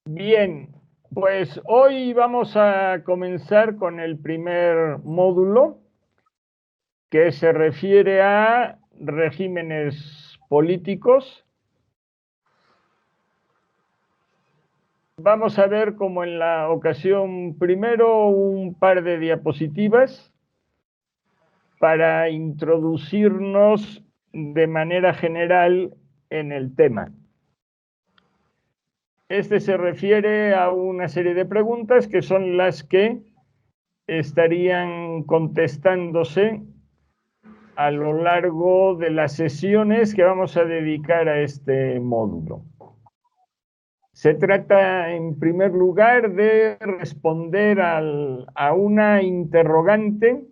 Bien, pues hoy vamos a comenzar con el primer módulo que se refiere a regímenes políticos. Vamos a ver, como en la ocasión primero, un par de diapositivas para introducirnos de manera general en el tema. Este se refiere a una serie de preguntas que son las que estarían contestándose a lo largo de las sesiones que vamos a dedicar a este módulo. Se trata, en primer lugar, de responder a una interrogante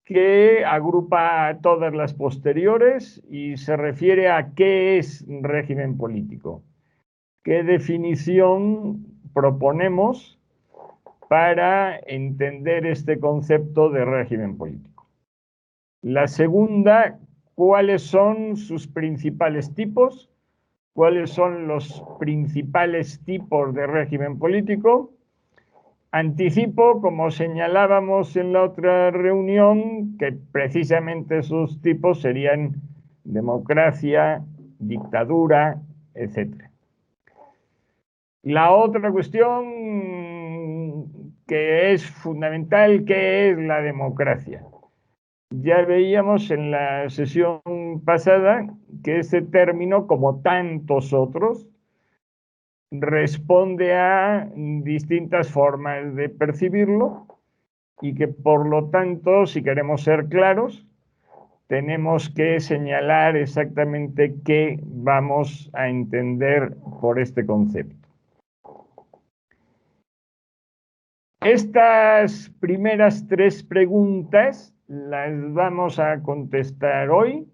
que agrupa a todas las posteriores y se refiere a qué es régimen político. ¿Qué definición proponemos para entender este concepto de régimen político? La segunda, ¿cuáles son sus principales tipos? ¿Cuáles son los principales tipos de régimen político? Anticipo, como señalábamos en la otra reunión, que precisamente esos tipos serían democracia, dictadura, etc. La otra cuestión que es fundamental, ¿qué es la democracia? Ya veíamos en la sesión pasada que ese término, como tantos otros, responde a distintas formas de percibirlo y que, por lo tanto, si queremos ser claros, tenemos que señalar exactamente qué vamos a entender por este concepto. Estas primeras tres preguntas las vamos a contestar hoy.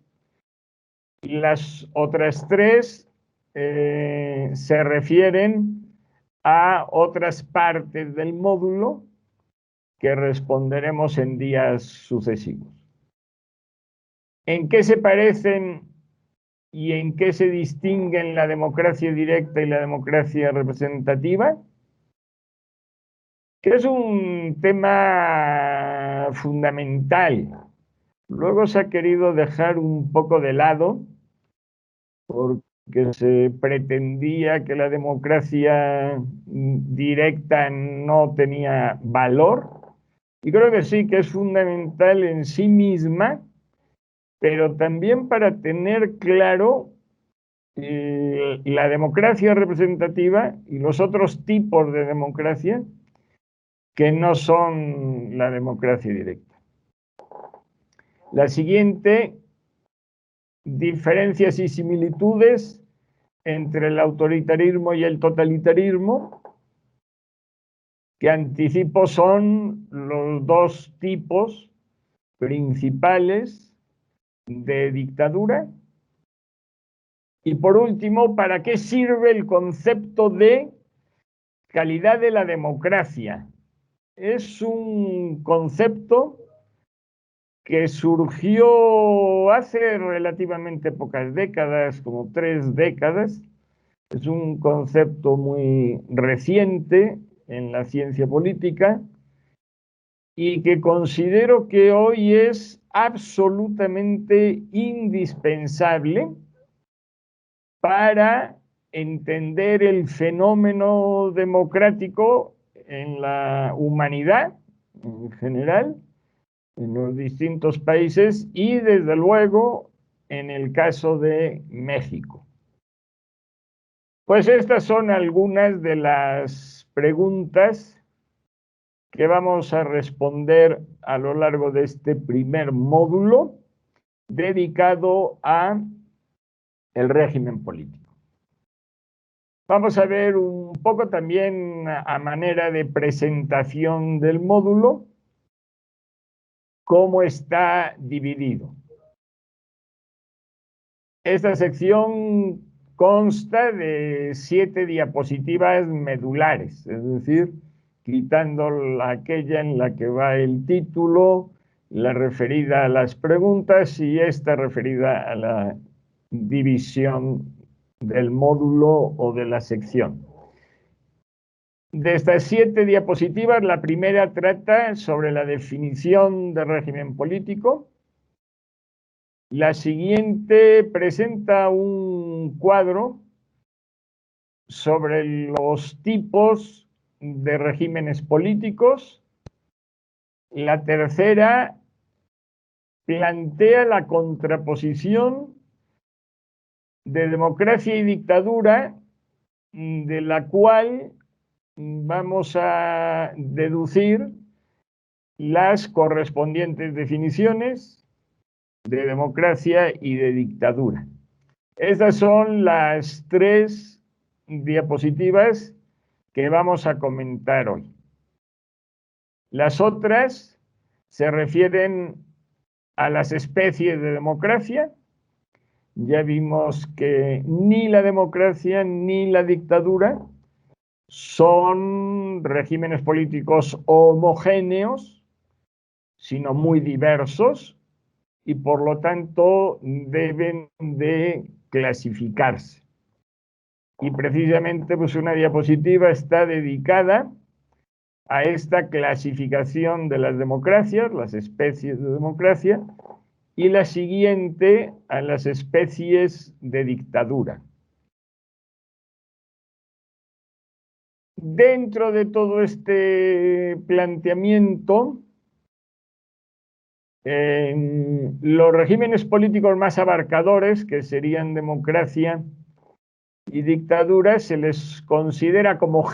Y las otras tres se refieren a otras partes del módulo que responderemos en días sucesivos. ¿En qué se parecen y en qué se distinguen la democracia directa y la democracia representativa? Que es un tema fundamental. Luego se ha querido dejar un poco de lado porque se pretendía que la democracia directa no tenía valor. Y creo que sí, que es fundamental en sí misma, pero también para tener claro la democracia representativa y los otros tipos de democracia que no son la democracia directa. La siguiente, diferencias y similitudes entre el autoritarismo y el totalitarismo, que anticipo son los dos tipos principales de dictadura. Y por último, ¿para qué sirve el concepto de calidad de la democracia? Es un concepto que surgió hace relativamente pocas décadas, como 3 décadas. Es un concepto muy reciente en la ciencia política y que considero que hoy es absolutamente indispensable para entender el fenómeno democrático en la humanidad en general, en los distintos países y, desde luego, en el caso de México. Pues estas son algunas de las preguntas que vamos a responder a lo largo de este primer módulo dedicado a el régimen político. Vamos a ver un poco también, a manera de presentación del módulo, cómo está dividido. Esta sección consta de 7 diapositivas medulares, es decir, quitando aquella en la que va el título, la referida a las preguntas y esta referida a la división del módulo o de la sección. De estas 7 diapositivas, la primera trata sobre la definición de régimen político. La siguiente presenta un cuadro sobre los tipos de regímenes políticos. La tercera plantea la contraposición de democracia y dictadura, de la cual vamos a deducir las correspondientes definiciones de democracia y de dictadura. Estas son las 3 diapositivas que vamos a comentar hoy. Las otras se refieren a las especies de democracia. Ya vimos que ni la democracia ni la dictadura son regímenes políticos homogéneos, sino muy diversos, y por lo tanto deben de clasificarse. Y precisamente pues una diapositiva está dedicada a esta clasificación de las democracias, las especies de democracia, y la siguiente a las especies de dictadura. Dentro de todo este planteamiento, los regímenes políticos más abarcadores, que serían democracia y dictadura, se les considera como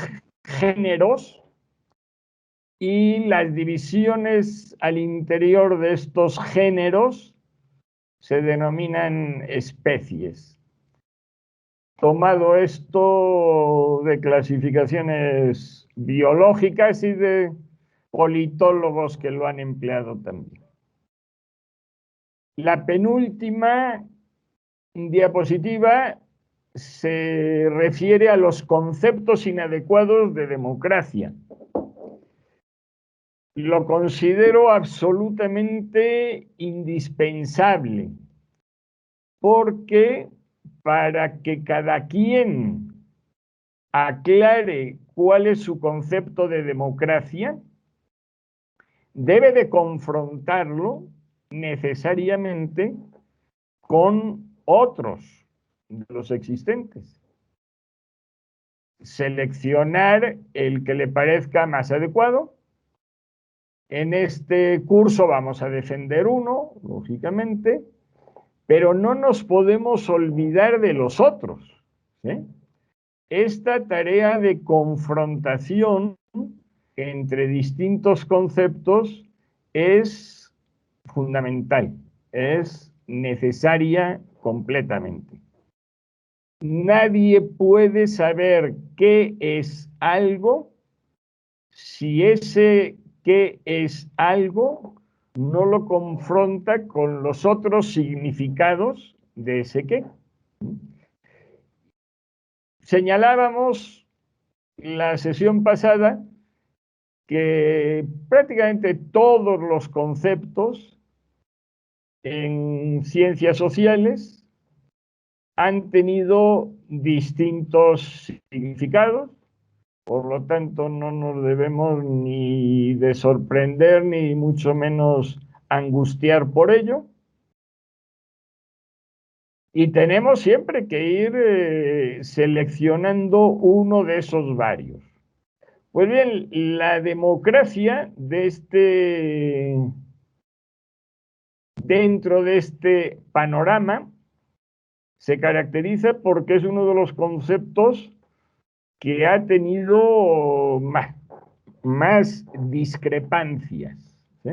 géneros, y las divisiones al interior de estos géneros se denominan especies. Tomado esto de clasificaciones biológicas y de politólogos que lo han empleado también. La penúltima diapositiva se refiere a los conceptos inadecuados de democracia. Lo considero absolutamente indispensable, porque para que cada quien aclare cuál es su concepto de democracia, debe de confrontarlo necesariamente con otros de los existentes. Seleccionar el que le parezca más adecuado. En este curso vamos a defender uno, lógicamente, pero no nos podemos olvidar de los otros, ¿sí? Esta tarea de confrontación entre distintos conceptos es fundamental, es necesaria completamente. Nadie puede saber qué es algo si ese qué es algo no lo confronta con los otros significados de ese qué. Señalábamos la sesión pasada que prácticamente todos los conceptos en ciencias sociales han tenido distintos significados. Por lo tanto, no nos debemos ni de sorprender, ni mucho menos angustiar por ello. Y tenemos siempre que ir seleccionando uno de esos varios. Pues bien, la democracia dentro de este panorama se caracteriza porque es uno de los conceptos que ha tenido más discrepancias, ¿sí?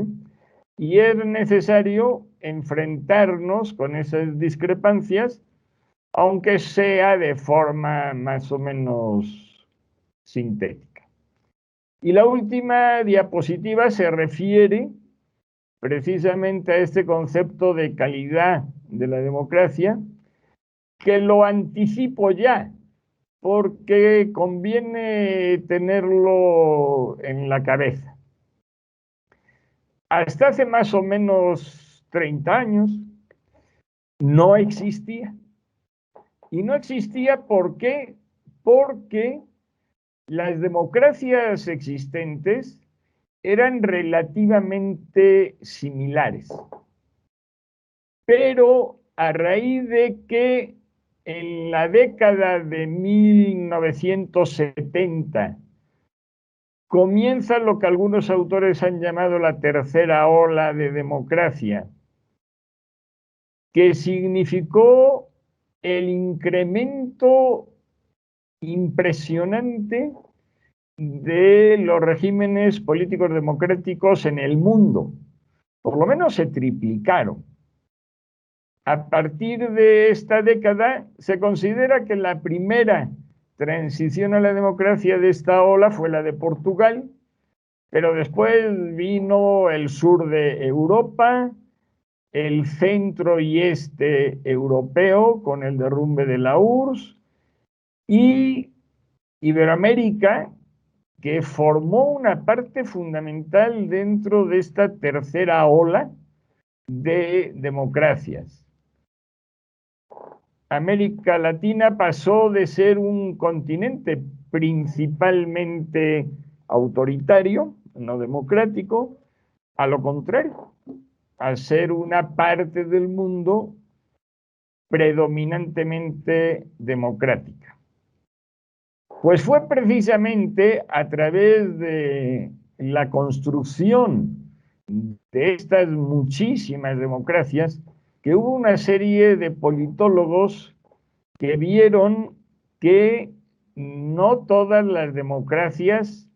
Y es necesario enfrentarnos con esas discrepancias, aunque sea de forma más o menos sintética. Y la última diapositiva se refiere precisamente a este concepto de calidad de la democracia, que lo anticipo ya, porque conviene tenerlo en la cabeza. Hasta hace más o menos 30 años no existía. Y no existía, ¿por qué? Porque las democracias existentes eran relativamente similares, pero a raíz de que en la década de 1970 comienza lo que algunos autores han llamado la tercera ola de democracia, que significó el incremento impresionante de los regímenes políticos democráticos en el mundo. Por lo menos se triplicaron. A partir de esta década se considera que la primera transición a la democracia de esta ola fue la de Portugal, pero después vino el sur de Europa, el centro y este europeo con el derrumbe de la URSS y Iberoamérica, que formó una parte fundamental dentro de esta tercera ola de democracias. América Latina pasó de ser un continente principalmente autoritario, no democrático, a lo contrario, a ser una parte del mundo predominantemente democrática. Pues fue precisamente a través de la construcción de estas muchísimas democracias que hubo una serie de politólogos que vieron que no todas las democracias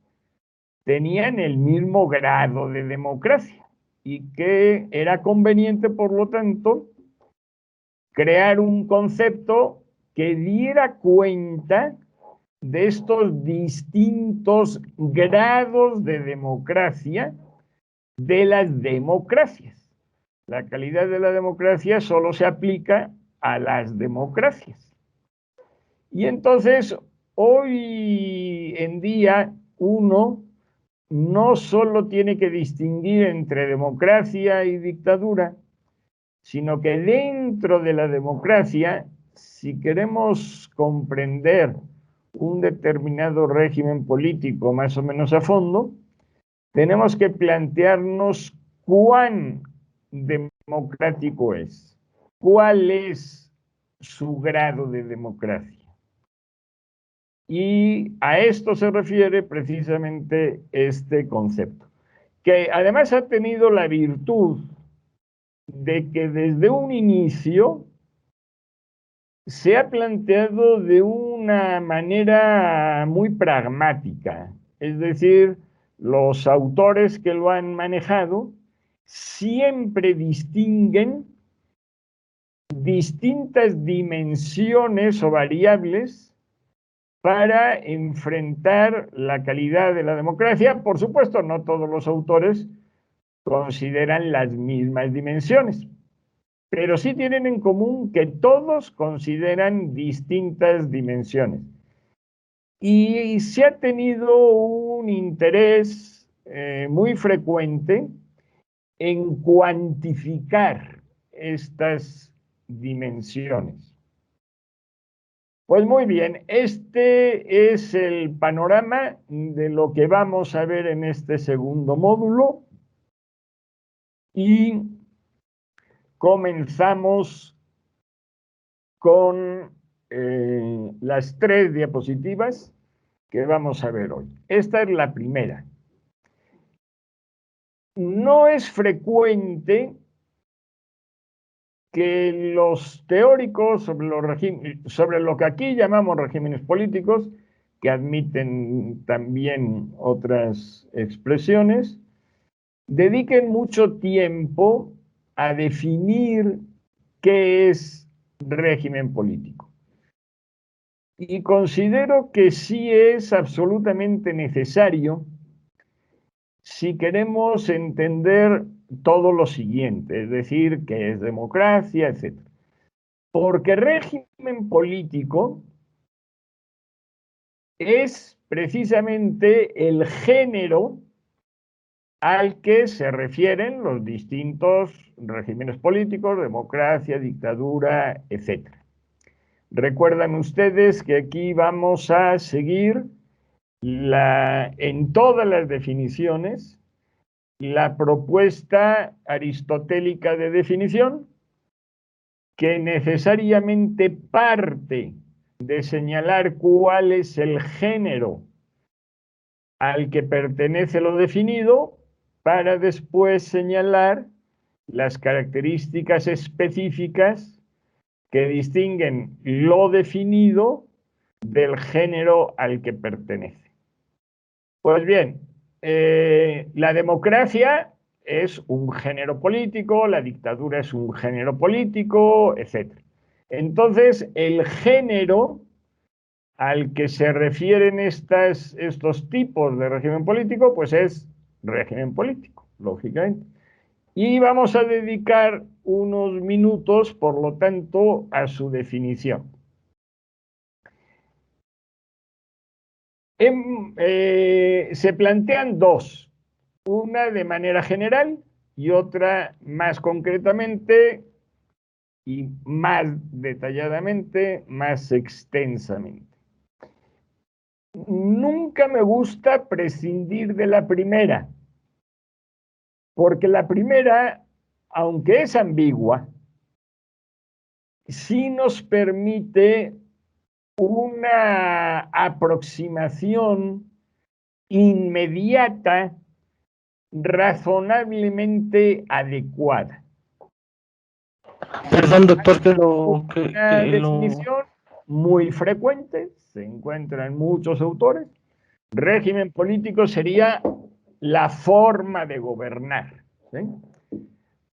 tenían el mismo grado de democracia y que era conveniente, por lo tanto, crear un concepto que diera cuenta de estos distintos grados de democracia de las democracias. La calidad de la democracia solo se aplica a las democracias. Y entonces, hoy en día, uno no solo tiene que distinguir entre democracia y dictadura, sino que dentro de la democracia, si queremos comprender un determinado régimen político más o menos a fondo, tenemos que plantearnos cuán democrático es, cuál es su grado de democracia. Y a esto se refiere precisamente este concepto, que además ha tenido la virtud de que desde un inicio se ha planteado de una manera muy pragmática, es decir, los autores que lo han manejado siempre distinguen distintas dimensiones o variables para enfrentar la calidad de la democracia. Por supuesto, no todos los autores consideran las mismas dimensiones, pero sí tienen en común que todos consideran distintas dimensiones. Y se ha tenido un interés muy frecuente en cuantificar estas dimensiones. Pues muy bien, este es el panorama de lo que vamos a ver en este segundo módulo y comenzamos con las 3 diapositivas que vamos a ver hoy. Esta es la primera. No es frecuente que los teóricos sobre lo que aquí llamamos regímenes políticos, que admiten también otras expresiones, dediquen mucho tiempo a definir qué es régimen político. Y considero que sí es absolutamente necesario si queremos entender todo lo siguiente, es decir, qué es democracia, etc. Porque régimen político es precisamente el género al que se refieren los distintos regímenes políticos, democracia, dictadura, etc. Recuerdan ustedes que aquí vamos a seguir en todas las definiciones, la propuesta aristotélica de definición, que necesariamente parte de señalar cuál es el género al que pertenece lo definido, para después señalar las características específicas que distinguen lo definido del género al que pertenece. Pues bien, la democracia es un género político, la dictadura es un género político, etc. Entonces, el género al que se refieren estos tipos de régimen político, pues es régimen político, lógicamente. Y vamos a dedicar unos minutos, por lo tanto, a su definición. Se plantean dos, una de manera general y otra más concretamente y más detalladamente, más extensamente. Nunca me gusta prescindir de la primera, porque la primera, aunque es ambigua, sí nos permite una aproximación inmediata, razonablemente adecuada. Perdón, doctor, Una definición muy frecuente, se encuentra en muchos autores. Régimen político sería la forma de gobernar, ¿sí?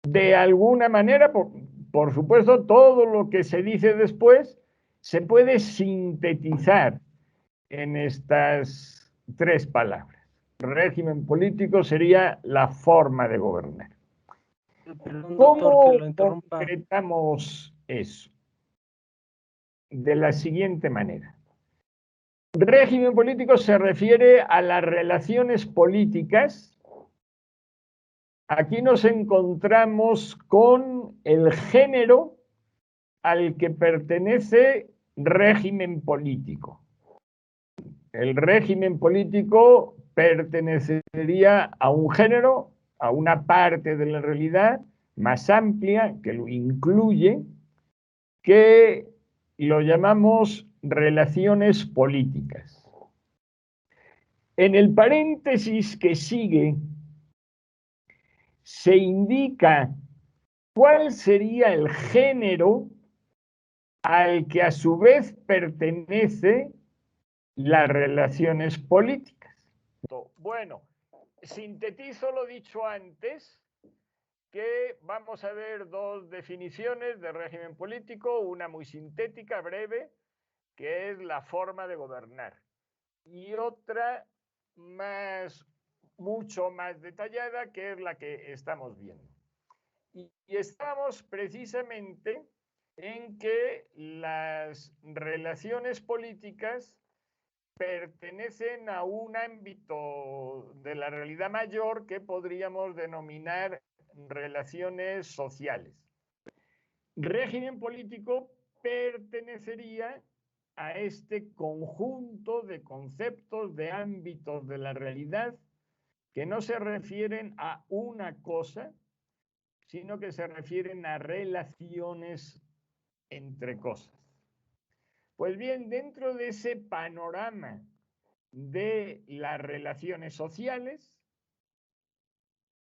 De alguna manera, por supuesto, todo lo que se dice después se puede sintetizar en estas tres palabras. Régimen político sería la forma de gobernar. Perdón, doctor, que ¿Cómo lo interrumpa. concretamos eso? De la siguiente manera. Régimen político se refiere a las relaciones políticas. Aquí nos encontramos con el género al que pertenece régimen político. El régimen político pertenecería a un género, a una parte de la realidad más amplia que lo incluye, que lo llamamos relaciones políticas. En el paréntesis que sigue, se indica cuál sería el género al que a su vez pertenece las relaciones políticas. Bueno, sintetizo lo dicho antes, que vamos a ver dos definiciones de régimen político, una muy sintética, breve, que es la forma de gobernar, y otra mucho más detallada, que es la que estamos viendo. Y estamos precisamente en que las relaciones políticas pertenecen a un ámbito de la realidad mayor que podríamos denominar relaciones sociales. Régimen político pertenecería a este conjunto de conceptos, de ámbitos de la realidad que no se refieren a una cosa, sino que se refieren a relaciones entre cosas. Pues bien, dentro de ese panorama de las relaciones sociales,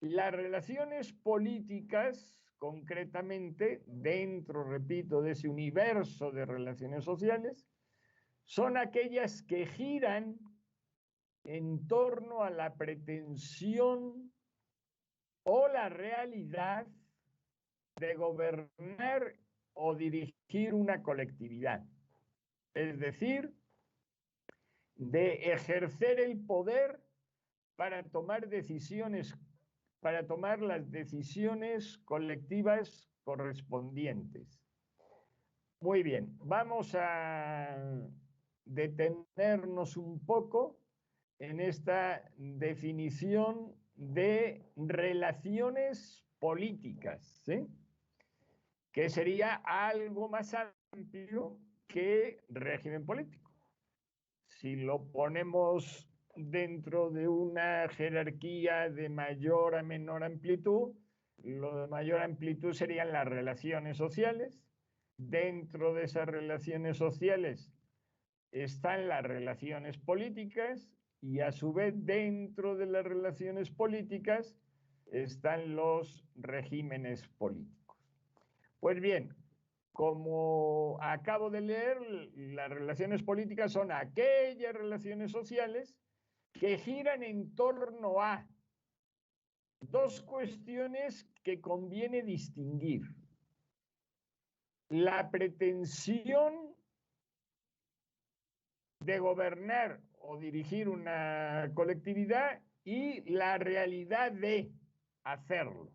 las relaciones políticas, concretamente, dentro, repito, de ese universo de relaciones sociales, son aquellas que giran en torno a la pretensión o la realidad de gobernar o dirigir una colectividad. Es decir, de ejercer el poder para tomar decisiones, para tomar las decisiones colectivas correspondientes. Muy bien, vamos a detenernos un poco en esta definición de relaciones políticas, ¿sí? Que sería algo más amplio que régimen político. Si lo ponemos dentro de una jerarquía de mayor a menor amplitud. Lo de mayor amplitud serían las relaciones sociales. Dentro de esas relaciones sociales están las relaciones políticas y a su vez dentro de las relaciones políticas están los regímenes políticos. Pues bien, como acabo de leer, las relaciones políticas son aquellas relaciones sociales que giran en torno a dos cuestiones que conviene distinguir: la pretensión de gobernar o dirigir una colectividad y la realidad de hacerlo.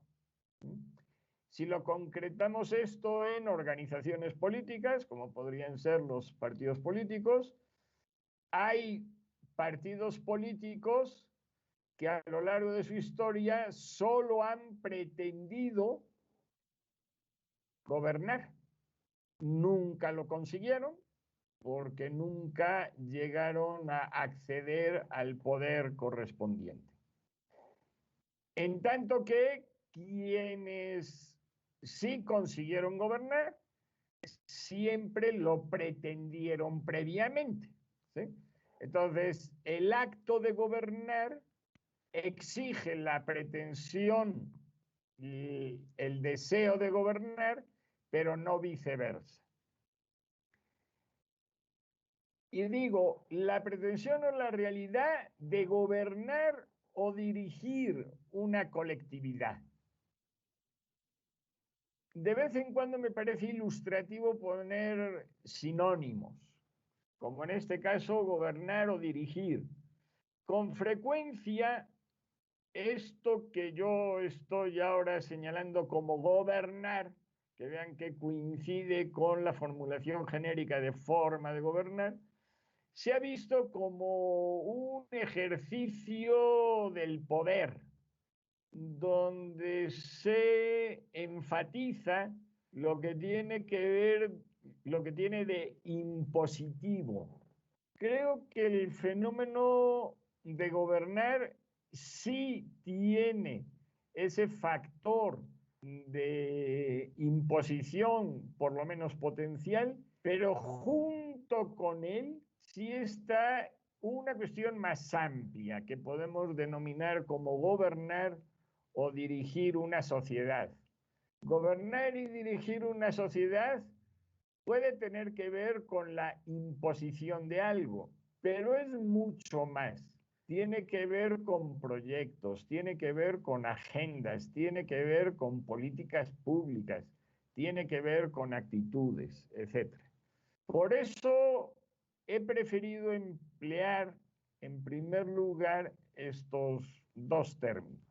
Si lo concretamos esto en organizaciones políticas, como podrían ser los partidos políticos, hay partidos políticos que a lo largo de su historia solo han pretendido gobernar. Nunca lo consiguieron porque nunca llegaron a acceder al poder correspondiente. En tanto que quienes sí consiguieron gobernar siempre lo pretendieron previamente, ¿sí? Entonces, el acto de gobernar exige la pretensión y el deseo de gobernar, pero no viceversa. Y digo, la pretensión o la realidad de gobernar o dirigir una colectividad. De vez en cuando me parece ilustrativo poner sinónimos, como en este caso gobernar o dirigir. Con frecuencia, esto que yo estoy ahora señalando como gobernar, que vean que coincide con la formulación genérica de forma de gobernar, se ha visto como un ejercicio del poder, donde se enfatiza lo que tiene que ver, lo que tiene de impositivo. Creo que el fenómeno de gobernar sí tiene ese factor de imposición, por lo menos potencial, pero junto con él sí está una cuestión más amplia que podemos denominar como gobernar o dirigir una sociedad. Gobernar y dirigir una sociedad puede tener que ver con la imposición de algo, pero es mucho más. Tiene que ver con proyectos, tiene que ver con agendas, tiene que ver con políticas públicas, tiene que ver con actitudes, etc. Por eso he preferido emplear en primer lugar estos dos términos.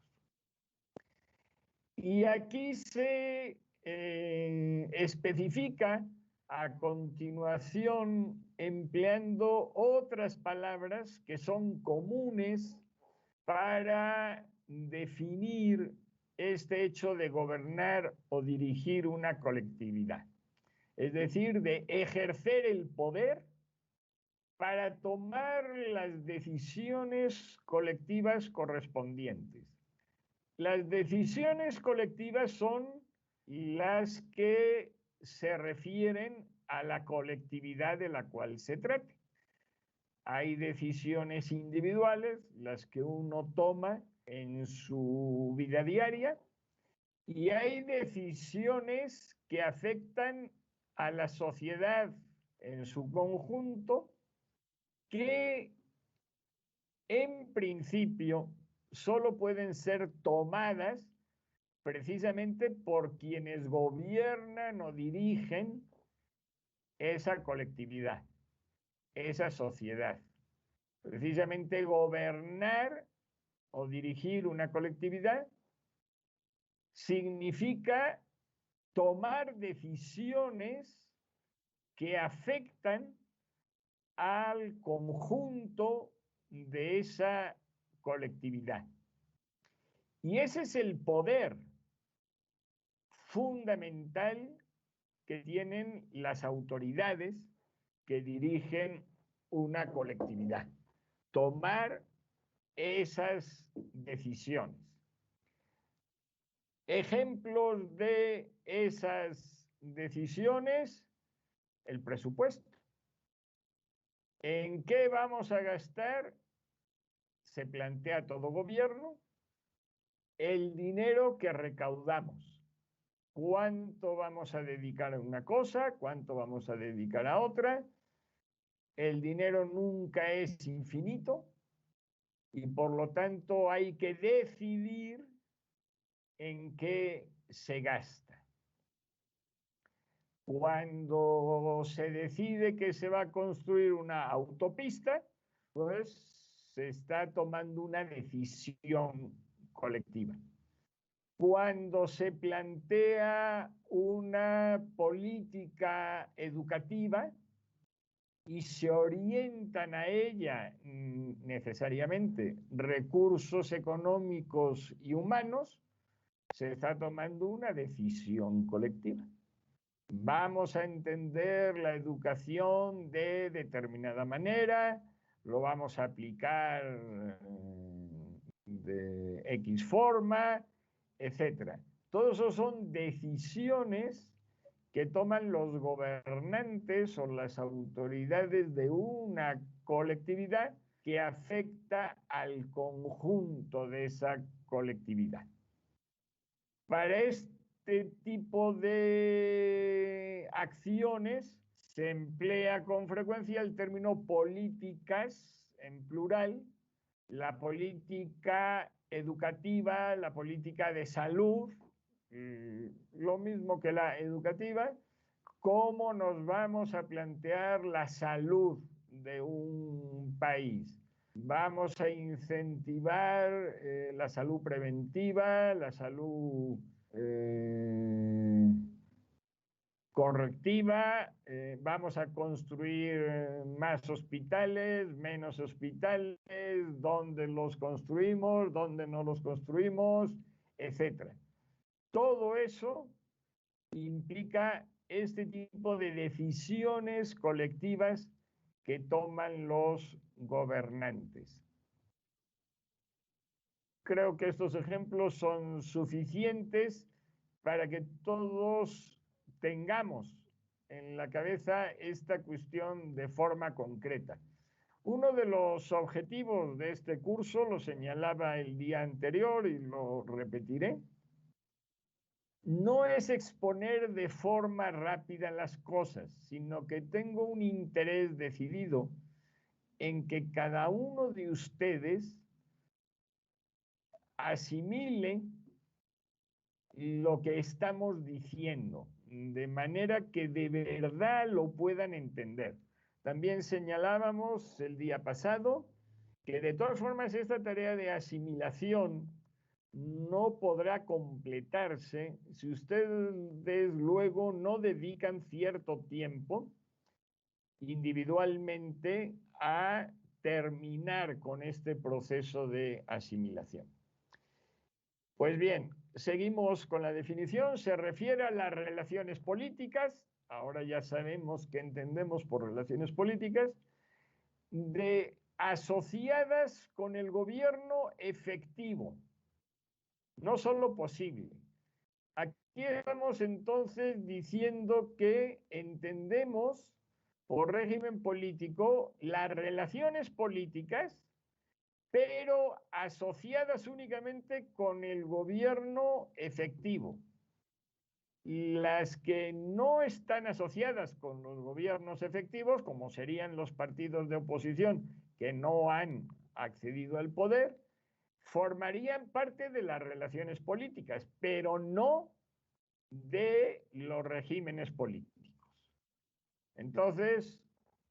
Y aquí se especifica a continuación empleando otras palabras que son comunes para definir este hecho de gobernar o dirigir una colectividad. Es decir, de ejercer el poder para tomar las decisiones colectivas correspondientes. Las decisiones colectivas son las que se refieren a la colectividad de la cual se trate. Hay decisiones individuales, las que uno toma en su vida diaria, y hay decisiones que afectan a la sociedad en su conjunto, que en principio solo pueden ser tomadas precisamente por quienes gobiernan o dirigen esa colectividad, esa sociedad. Precisamente gobernar o dirigir una colectividad significa tomar decisiones que afectan al conjunto de esa colectividad. Y ese es el poder fundamental que tienen las autoridades que dirigen una colectividad. Tomar esas decisiones. Ejemplos de esas decisiones, el presupuesto. ¿En qué vamos a gastar? Se plantea todo gobierno el dinero que recaudamos. ¿Cuánto vamos a dedicar a una cosa? ¿Cuánto vamos a dedicar a otra? El dinero nunca es infinito y por lo tanto hay que decidir en qué se gasta. Cuando se decide que se va a construir una autopista, pues se está tomando una decisión colectiva. Cuando se plantea una política educativa y se orientan a ella necesariamente recursos económicos y humanos, se está tomando una decisión colectiva. Vamos a entender la educación de determinada manera, lo vamos a aplicar de X forma, etc. Todo eso son decisiones que toman los gobernantes o las autoridades de una colectividad que afecta al conjunto de esa colectividad. Para este tipo de acciones se emplea con frecuencia el término políticas en plural, la política educativa, la política de salud, lo mismo que la educativa. ¿Cómo nos vamos a plantear la salud de un país? Vamos a incentivar la salud preventiva, la salud correctiva, vamos a construir más hospitales, menos hospitales, dónde los construimos, dónde no los construimos, etc. Todo eso implica este tipo de decisiones colectivas que toman los gobernantes. Creo que estos ejemplos son suficientes para que todos tengamos en la cabeza esta cuestión de forma concreta. Uno de los objetivos de este curso, lo señalaba el día anterior y lo repetiré, no es exponer de forma rápida las cosas, sino que tengo un interés decidido en que cada uno de ustedes asimile lo que estamos diciendo, de manera que de verdad lo puedan entender. También señalábamos el día pasado que de todas formas esta tarea de asimilación no podrá completarse si ustedes luego no dedican cierto tiempo individualmente a terminar con este proceso de asimilación. Pues bien, seguimos con la definición. Se refiere a las relaciones políticas. Ahora ya sabemos qué entendemos por relaciones políticas, asociadas con el gobierno efectivo, no solo posible. Aquí estamos entonces diciendo que entendemos por régimen político las relaciones políticas, pero asociadas únicamente con el gobierno efectivo. Las que no están asociadas con los gobiernos efectivos, como serían los partidos de oposición que no han accedido al poder, formarían parte de las relaciones políticas, pero no de los regímenes políticos. Entonces,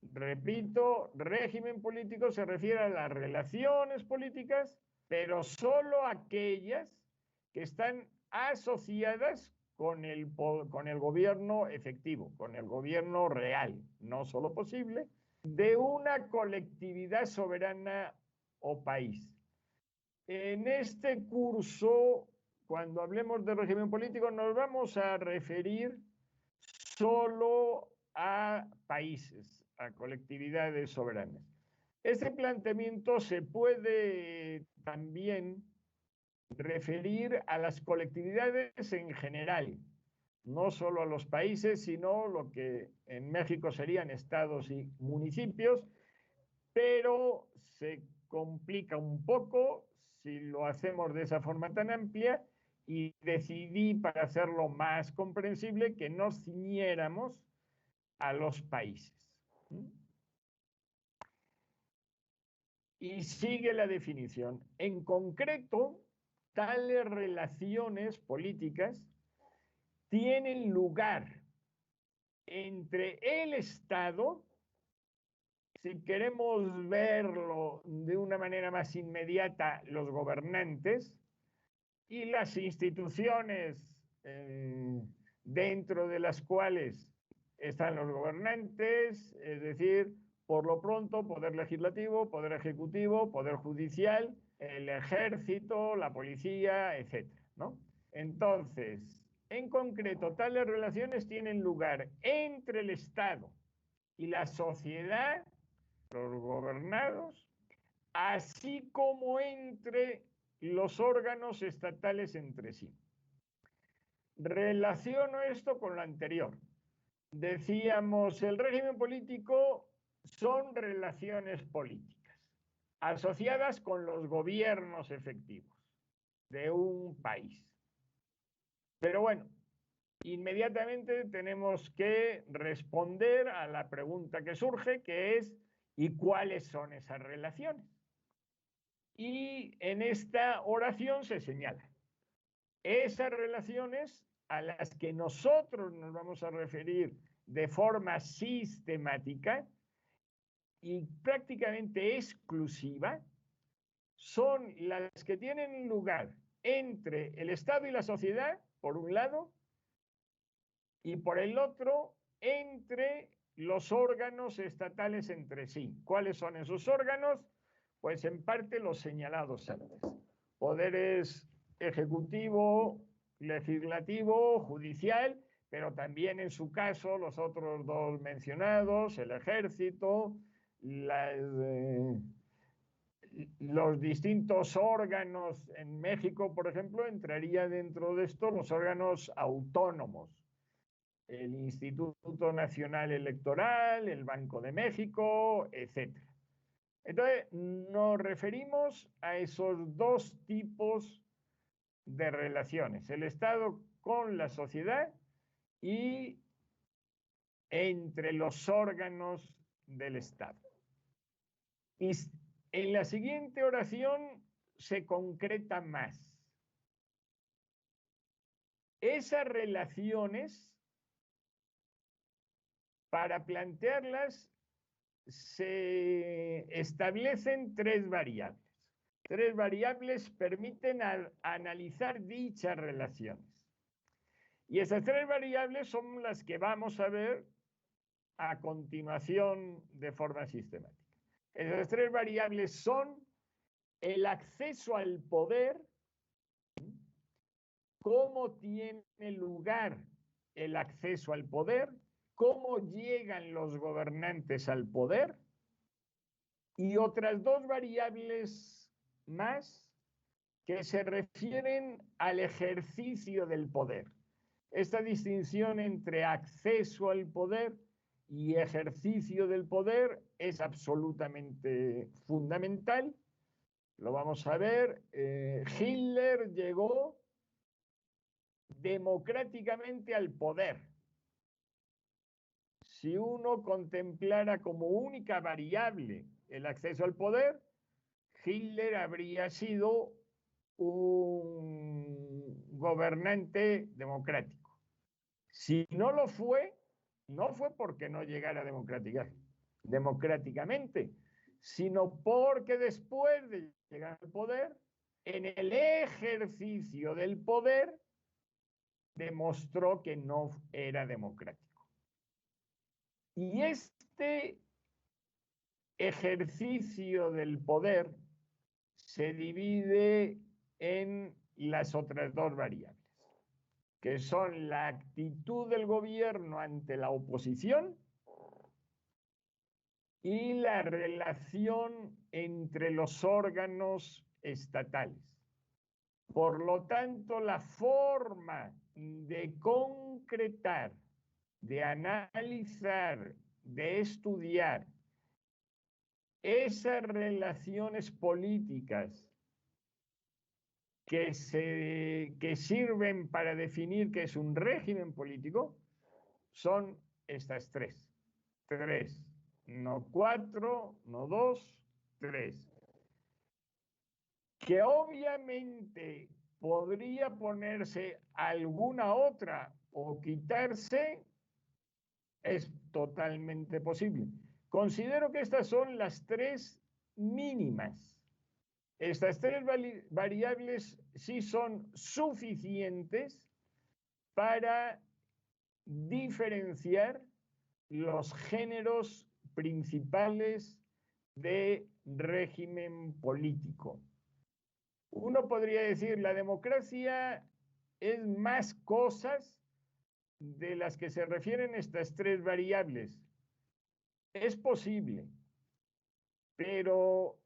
repito, régimen político se refiere a las relaciones políticas, pero solo aquellas que están asociadas con el gobierno efectivo, con el gobierno real, no solo posible, de una colectividad soberana o país. En este curso, cuando hablemos de régimen político, nos vamos a referir solo a países, a colectividades soberanas. Este planteamiento se puede también referir a las colectividades en general, no solo a los países, sino lo que en México serían estados y municipios, pero se complica un poco si lo hacemos de esa forma tan amplia y decidí, para hacerlo más comprensible, que nos ciñéramos a los países. Y sigue la definición. En concreto, tales relaciones políticas tienen lugar entre el Estado, si queremos verlo de una manera más inmediata, los gobernantes, y las instituciones dentro de las cuales están los gobernantes, es decir, por lo pronto, poder legislativo, poder ejecutivo, poder judicial, el ejército, la policía, etcétera, ¿no? Entonces, en concreto, tales relaciones tienen lugar entre el Estado y la sociedad, los gobernados, así como entre los órganos estatales entre sí. Relaciono esto con lo anterior. Decíamos, el régimen político son relaciones políticas asociadas con los gobiernos efectivos de un país. Pero bueno, inmediatamente tenemos que responder a la pregunta que surge, que es, ¿y cuáles son esas relaciones? Y en esta oración se señala esas relaciones a las que nosotros nos vamos a referir de forma sistemática y prácticamente exclusiva, son las que tienen lugar entre el Estado y la sociedad, por un lado, y por el otro, entre los órganos estatales entre sí. ¿Cuáles son esos órganos? Pues en parte los señalados antes. Poderes ejecutivo, legislativo, judicial, pero también en su caso los otros dos mencionados, el ejército, los distintos órganos en México, por ejemplo, entraría dentro de esto los órganos autónomos, el Instituto Nacional Electoral, el Banco de México, etc. Entonces, nos referimos a esos dos tipos de relaciones, el Estado con la sociedad y entre los órganos del Estado. Y en la siguiente oración se concreta más. Esas relaciones, para plantearlas, se establecen tres variables. Tres variables permiten analizar dichas relaciones. Y esas tres variables son las que vamos a ver a continuación de forma sistemática. Esas tres variables son el acceso al poder, cómo tiene lugar el acceso al poder, cómo llegan los gobernantes al poder, y otras dos variables más que se refieren al ejercicio del poder. Esta distinción entre acceso al poder y ejercicio del poder es absolutamente fundamental. Lo vamos a ver. Hitler llegó democráticamente al poder. Si uno contemplara como única variable el acceso al poder, Hitler habría sido un gobernante democrático. Si no lo fue, no fue porque no llegara democráticamente, sino porque después de llegar al poder, en el ejercicio del poder, demostró que no era democrático. Y este ejercicio del poder se divide en las otras dos variables, que son la actitud del gobierno ante la oposición y la relación entre los órganos estatales. Por lo tanto, la forma de concretar, de analizar, de estudiar esas relaciones políticas que sirven para definir qué es un régimen político son estas tres. Tres, no cuatro, no dos, tres. Que obviamente podría ponerse alguna otra o quitarse, es totalmente posible. Considero que estas son las tres mínimas. Estas tres variables sí son suficientes para diferenciar los géneros principales de régimen político. Uno podría decir, la democracia es más cosas de las que se refieren estas tres variables. Es posible, pero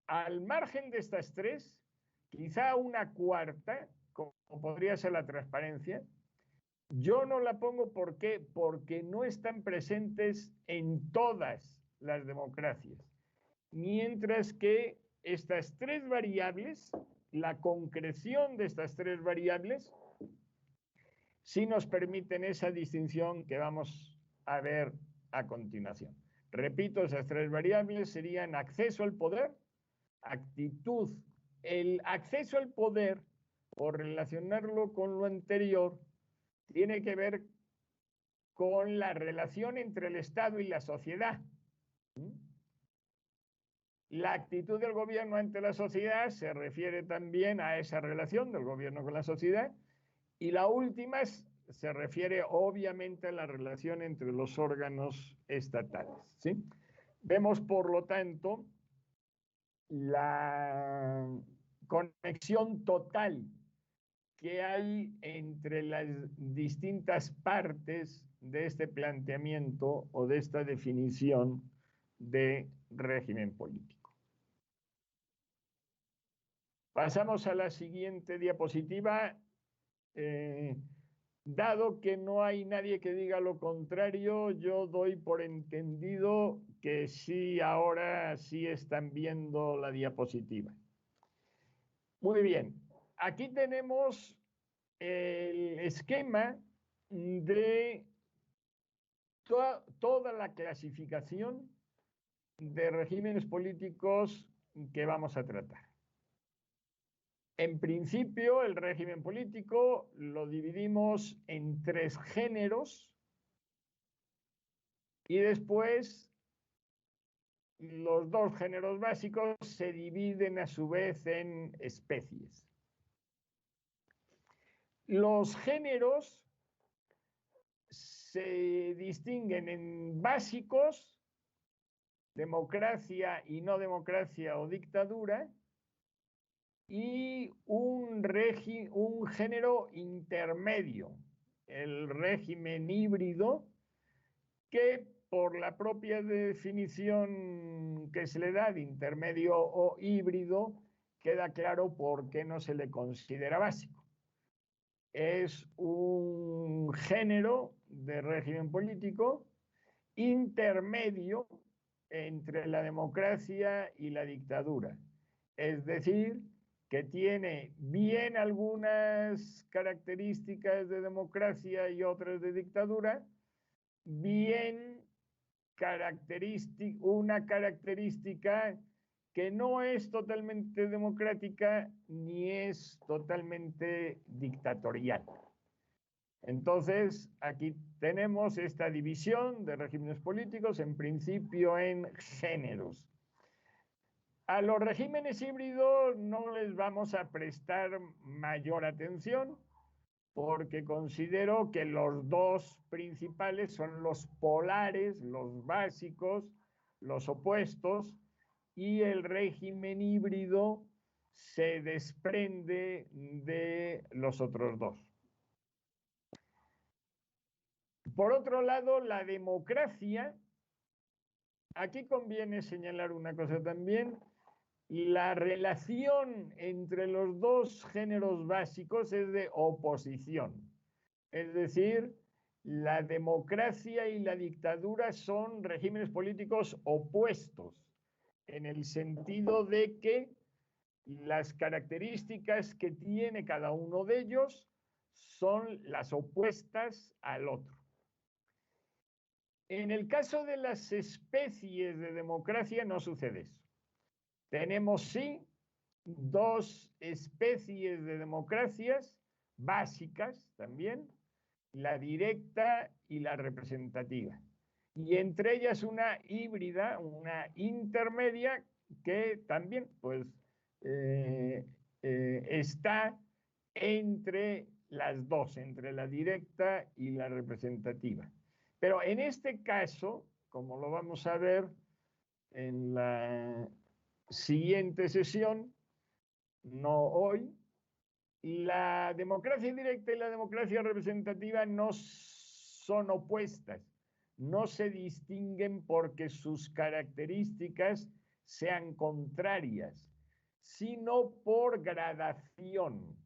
al margen de estas tres, quizá una cuarta, como podría ser la transparencia, yo no la pongo ¿por qué? Porque no están presentes en todas las democracias. Mientras que estas tres variables, la concreción de estas tres variables, sí nos permiten esa distinción que vamos a ver a continuación. Repito, esas tres variables serían acceso al poder, actitud. El acceso al poder, por relacionarlo con lo anterior, tiene que ver con la relación entre el Estado y la sociedad. La actitud del gobierno ante la sociedad se refiere también a esa relación del gobierno con la sociedad. Y la última se refiere obviamente a la relación entre los órganos estatales, ¿sí? Vemos, por lo tanto, la conexión total que hay entre las distintas partes de este planteamiento o de esta definición de régimen político. Pasamos a la siguiente diapositiva. Dado que no hay nadie que diga lo contrario, yo doy por entendido que sí, ahora sí están viendo la diapositiva. Muy bien, aquí tenemos el esquema de toda la clasificación de regímenes políticos que vamos a tratar. En principio, el régimen político lo dividimos en tres géneros y después los dos géneros básicos se dividen a su vez en especies. Los géneros se distinguen en básicos, democracia y no democracia o dictadura, y un género intermedio, el régimen híbrido, que por la propia definición que se le da de intermedio o híbrido, queda claro por qué no se le considera básico. Es un género de régimen político intermedio entre la democracia y la dictadura. Es decir, que tiene bien algunas características de democracia y otras de dictadura, bien una característica que no es totalmente democrática ni es totalmente dictatorial. Entonces, aquí tenemos esta división de regímenes políticos, en principio en géneros. A los regímenes híbridos no les vamos a prestar mayor atención porque considero que los dos principales son los polares, los básicos, los opuestos, y el régimen híbrido se desprende de los otros dos. Por otro lado, la democracia aquí conviene señalar una cosa también. La relación entre los dos géneros básicos es de oposición. Es decir, la democracia y la dictadura son regímenes políticos opuestos, en el sentido de que las características que tiene cada uno de ellos son las opuestas al otro. En el caso de las especies de democracia no sucede eso. Tenemos sí dos especies de democracias básicas también, la directa y la representativa. Y entre ellas una híbrida, una intermedia que también pues está entre las dos, entre la directa y la representativa. Pero en este caso, como lo vamos a ver en la siguiente sesión, no hoy, la democracia directa y la democracia representativa no son opuestas, no se distinguen porque sus características sean contrarias, sino por gradación,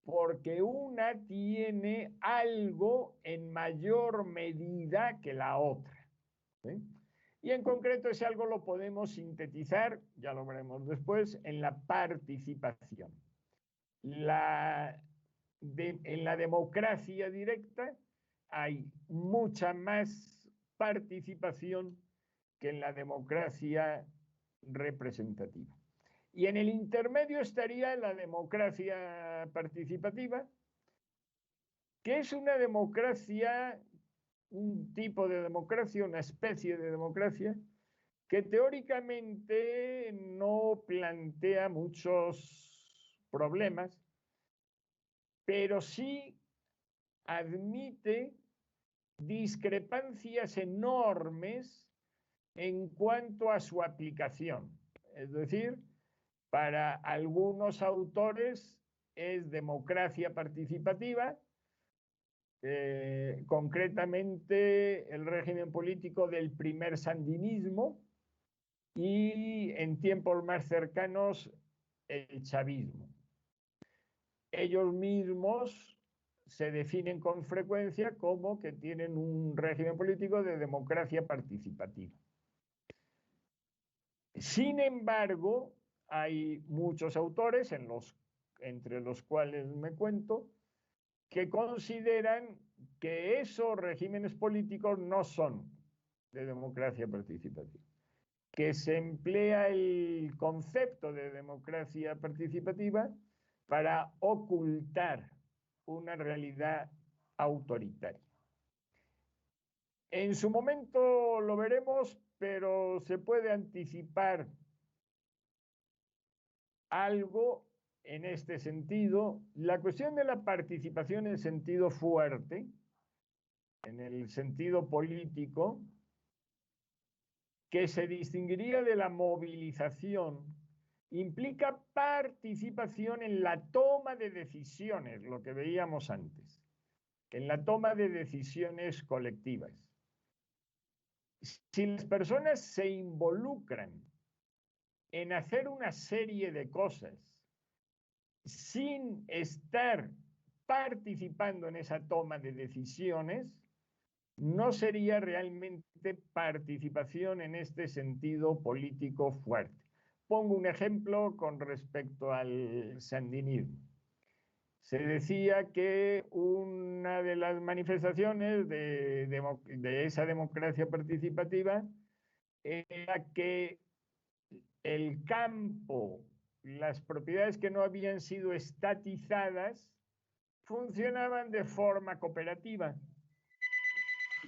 porque una tiene algo en mayor medida que la otra, ¿sí? Y en concreto ese algo lo podemos sintetizar, ya lo veremos después, en la participación. En la democracia directa hay mucha más participación que en la democracia representativa. Y en el intermedio estaría la democracia participativa, que es una democracia, un tipo de democracia, una especie de democracia, que teóricamente no plantea muchos problemas, pero sí admite discrepancias enormes en cuanto a su aplicación. Es decir, para algunos autores es democracia participativa, concretamente el régimen político del primer sandinismo y en tiempos más cercanos el chavismo. Ellos mismos se definen con frecuencia como que tienen un régimen político de democracia participativa. Sin embargo, hay muchos autores, entre los cuales me cuento, que consideran que esos regímenes políticos no son de democracia participativa, que se emplea el concepto de democracia participativa para ocultar una realidad autoritaria. En su momento lo veremos, pero se puede anticipar algo en este sentido. La cuestión de la participación en sentido fuerte, en el sentido político, que se distinguiría de la movilización, implica participación en la toma de decisiones, lo que veíamos antes, en la toma de decisiones colectivas. Si las personas se involucran en hacer una serie de cosas sin estar participando en esa toma de decisiones, no sería realmente participación en este sentido político fuerte. Pongo un ejemplo con respecto al sandinismo. Se decía que una de las manifestaciones de esa democracia participativa era que el campo, las propiedades que no habían sido estatizadas, funcionaban de forma cooperativa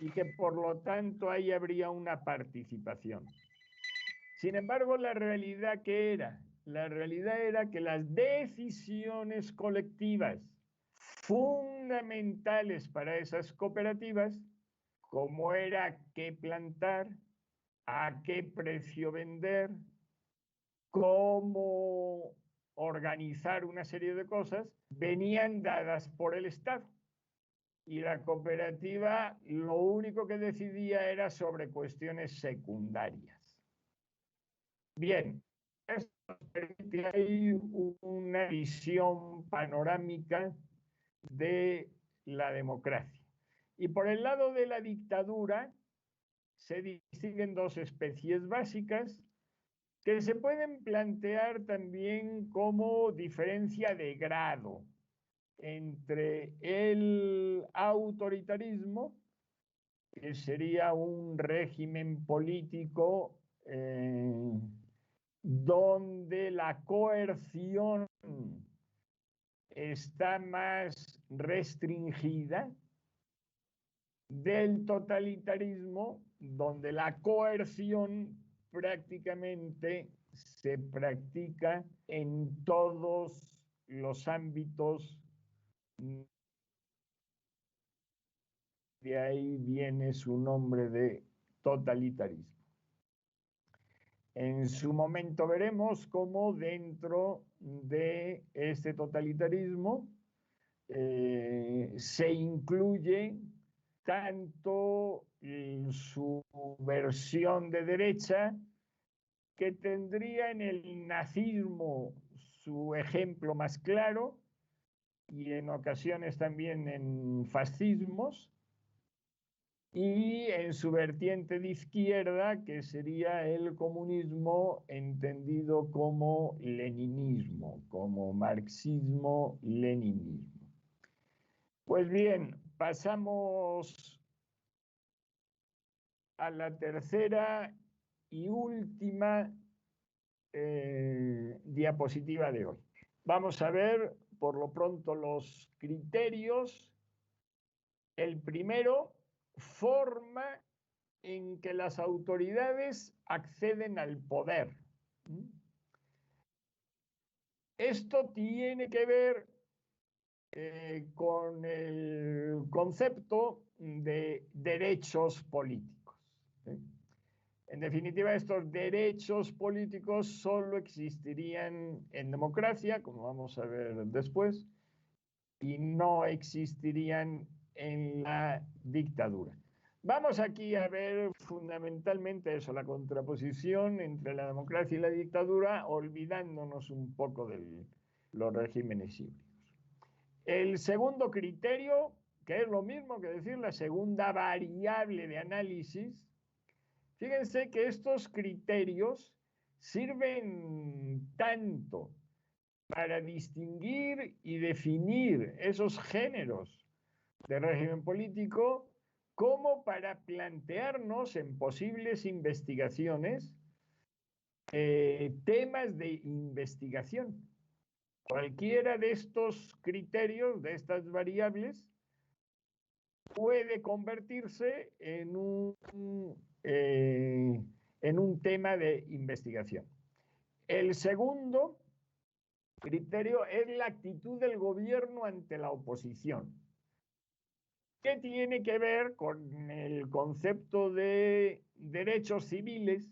y que por lo tanto ahí habría una participación. Sin embargo, la realidad ¿qué era? La realidad era que las decisiones colectivas fundamentales para esas cooperativas, como era qué plantar, a qué precio vender, cómo organizar una serie de cosas, venían dadas por el Estado. y la cooperativa lo único que decidía era sobre cuestiones secundarias. Bien, esto nos permite ahí una visión panorámica de la democracia. Y por el lado de la dictadura se distinguen dos especies básicas que se pueden plantear también como diferencia de grado entre el autoritarismo, que sería un régimen político donde la coerción está más restringida, del totalitarismo, donde la coerción prácticamente se practica en todos los ámbitos. De ahí viene su nombre de totalitarismo. En su momento veremos cómo dentro de este totalitarismo se incluye tanto su versión de derecha, que tendría en el nazismo su ejemplo más claro, y en ocasiones también en fascismos, y en su vertiente de izquierda, que sería el comunismo entendido como leninismo, como marxismo-leninismo. Pues bien, pasamos a la tercera y última diapositiva de hoy. Vamos a ver por lo pronto los criterios. El primero, forma en que las autoridades acceden al poder. Esto tiene que ver con el concepto de derechos políticos. En definitiva, estos derechos políticos solo existirían en democracia, como vamos a ver después, y no existirían en la dictadura. Vamos aquí a ver fundamentalmente eso, la contraposición entre la democracia y la dictadura, olvidándonos un poco de los regímenes híbridos. El segundo criterio, que es lo mismo que decir la segunda variable de análisis, fíjense que estos criterios sirven tanto para distinguir y definir esos géneros de régimen político, como para plantearnos en posibles investigaciones temas de investigación. Cualquiera de estos criterios, de estas variables, puede convertirse en un tema de investigación. El segundo criterio es la actitud del gobierno ante la oposición, que tiene que ver con el concepto de derechos civiles,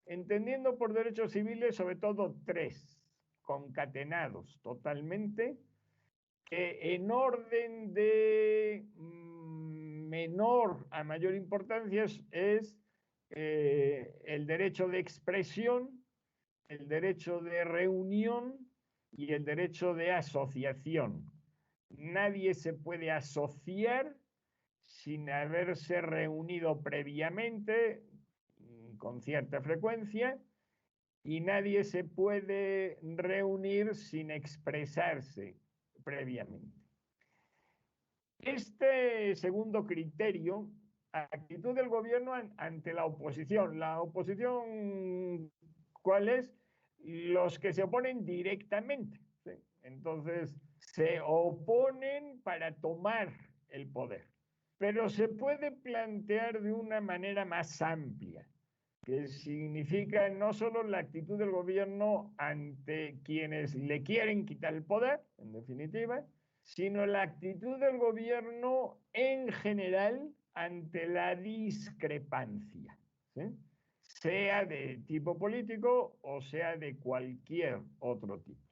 entendiendo por derechos civiles sobre todo tres, concatenados totalmente, que en orden de menor a mayor importancia es el derecho de expresión, el derecho de reunión y el derecho de asociación. Nadie se puede asociar sin haberse reunido previamente con cierta frecuencia, y nadie se puede reunir sin expresarse previamente. Este segundo criterio, actitud del gobierno ante la oposición. La oposición, ¿cuál es? Los que se oponen directamente, ¿sí? Entonces, se oponen para tomar el poder. Pero se puede plantear de una manera más amplia, que significa no solo la actitud del gobierno ante quienes le quieren quitar el poder, en definitiva, sino la actitud del gobierno en general ante la discrepancia, ¿sí? Sea de tipo político o sea de cualquier otro tipo.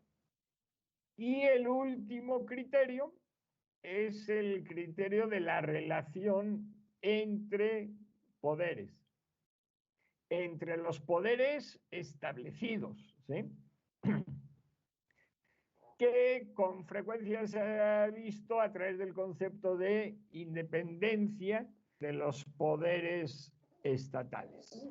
Y el último criterio es el criterio de la relación entre poderes, entre los poderes establecidos, ¿sí? Que con frecuencia se ha visto a través del concepto de independencia de los poderes estatales.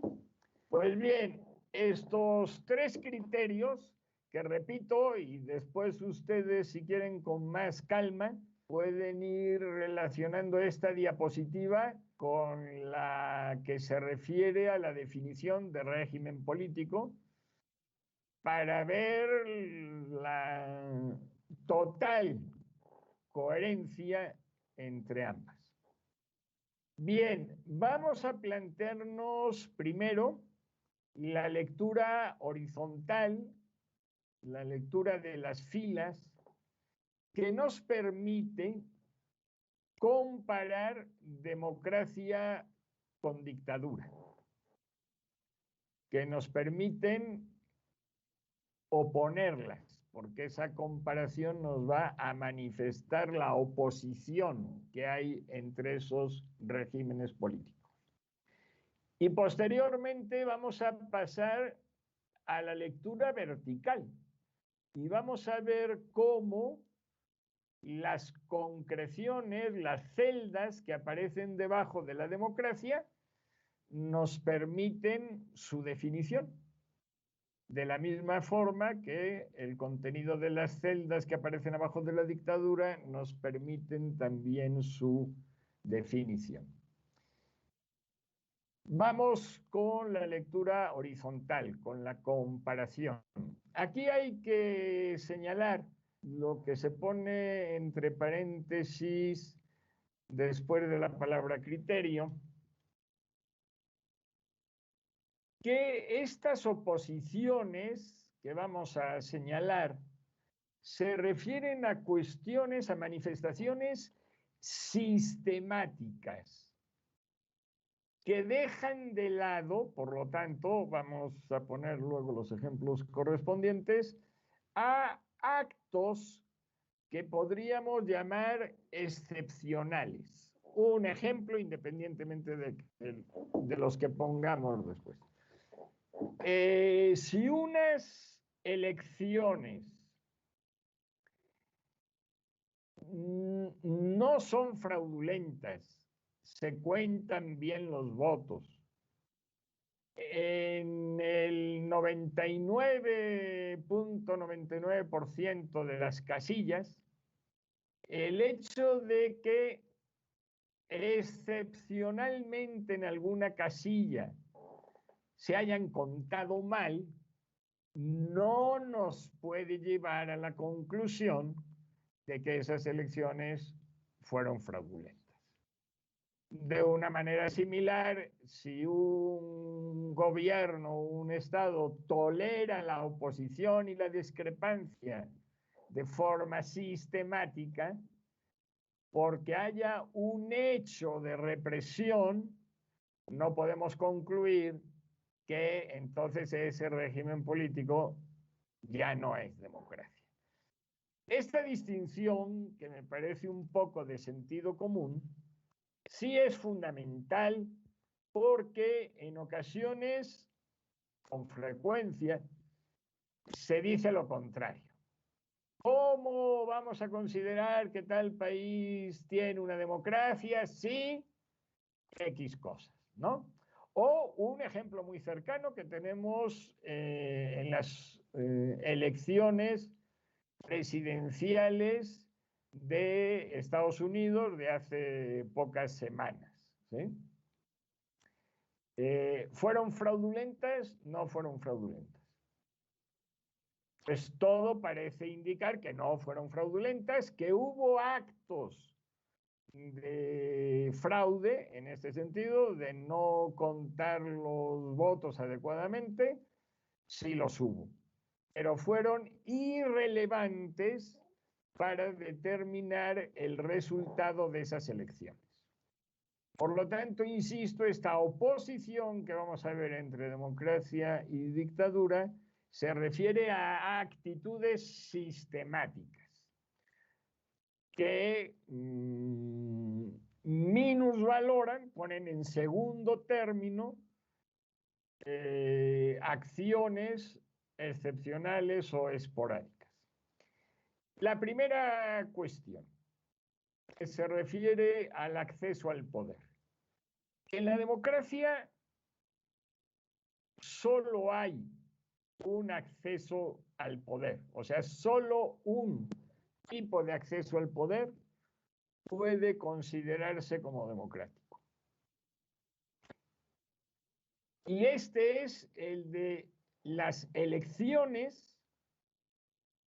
Pues bien, estos tres criterios que repito, y después ustedes, si quieren con más calma, pueden ir relacionando esta diapositiva con la que se refiere a la definición de régimen político para ver la total coherencia entre ambas. Bien, vamos a plantearnos primero la lectura horizontal, la lectura de las filas, que nos permite comparar democracia con dictadura, que nos permiten oponerlas, porque esa comparación nos va a manifestar la oposición que hay entre esos regímenes políticos. Y posteriormente vamos a pasar a la lectura vertical y vamos a ver cómo las concreciones, las celdas que aparecen debajo de la democracia nos permiten su definición. De la misma forma que el contenido de las celdas que aparecen abajo de la dictadura nos permiten también su definición. Vamos con la lectura horizontal, con la comparación. Aquí hay que señalar lo que se pone entre paréntesis después de la palabra criterio, que estas oposiciones que vamos a señalar se refieren a cuestiones, a manifestaciones sistemáticas que dejan de lado, por lo tanto, vamos a poner luego los ejemplos correspondientes, a actos que podríamos llamar excepcionales. Un ejemplo, independientemente de los que pongamos después. Si unas elecciones no son fraudulentas, se cuentan bien los votos, en el 99.99% de las casillas, el hecho de que excepcionalmente en alguna casilla se hayan contado mal, no nos puede llevar a la conclusión de que esas elecciones fueron fraudulentas. De una manera similar, si un gobierno, un Estado tolera la oposición y la discrepancia de forma sistemática, porque haya un hecho de represión, no podemos concluir que entonces ese régimen político ya no es democracia. Esta distinción, que me parece un poco de sentido común, sí es fundamental porque en ocasiones, con frecuencia, se dice lo contrario. ¿Cómo vamos a considerar que tal país tiene una democracia si X cosas, ¿no? O un ejemplo muy cercano que tenemos en las elecciones presidenciales de Estados Unidos de hace pocas semanas, ¿sí? ¿Fueron fraudulentas? No fueron fraudulentas. Pues todo parece indicar que no fueron fraudulentas, que hubo actos de fraude, en este sentido, de no contar los votos adecuadamente, sí los hubo, pero fueron irrelevantes para determinar el resultado de esas elecciones. Por lo tanto, insisto, esta oposición que vamos a ver entre democracia y dictadura se refiere a actitudes sistemáticas. que minusvaloran, ponen en segundo término acciones excepcionales o esporádicas. La primera cuestión que se refiere al acceso al poder. En la democracia solo hay un acceso al poder, o sea, solo un tipo de acceso al poder puede considerarse como democrático. Y este es el de las elecciones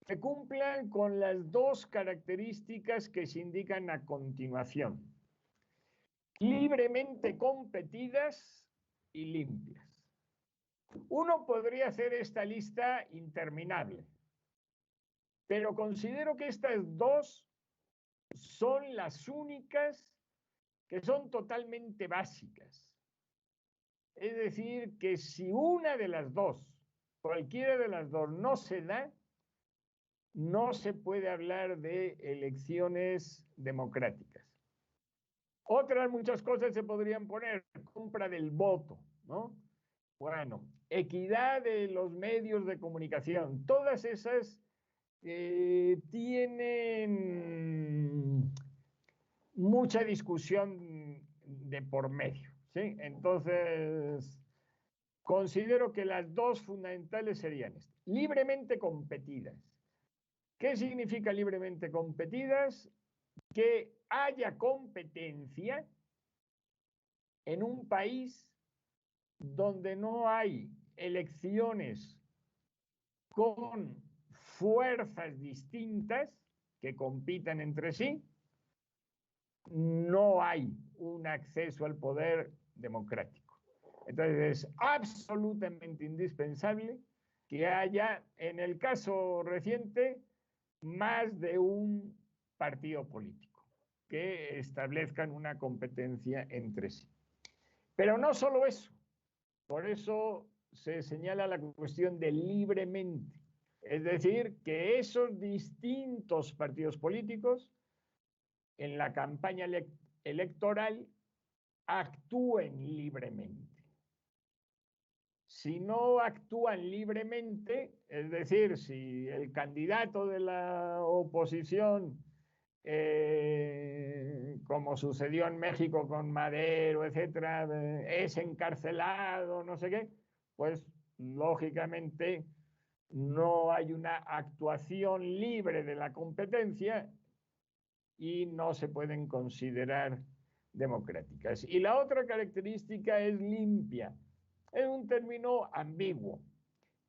que cumplan con las dos características que se indican a continuación: libremente competidas y limpias. Uno podría hacer esta lista interminable, pero considero que estas dos son las únicas que son totalmente básicas. Es decir, que si una de las dos, cualquiera de las dos no se da, no se puede hablar de elecciones democráticas. Otras muchas cosas se podrían poner: compra del voto, ¿no? Bueno, equidad de los medios de comunicación. Todas esas tienen mucha discusión de por medio, ¿sí? Entonces, considero que las dos fundamentales serían estas: libremente competidas. ¿Qué significa libremente competidas? Que haya competencia en un país donde no hay elecciones con fuerzas distintas que compitan entre sí, no hay un acceso al poder democrático. Entonces es absolutamente indispensable que haya, en el caso reciente, más de un partido político que establezcan una competencia entre sí. Pero no solo eso, por eso se señala la cuestión de libremente, es decir, que esos distintos partidos políticos en la campaña electoral actúen libremente. Si no actúan libremente, es decir, si el candidato de la oposición, como sucedió en México con Madero, etcétera, es encarcelado, no sé qué, pues lógicamente no hay una actuación libre de la competencia y no se pueden considerar democráticas. Y la otra característica es limpia. Es un término ambiguo,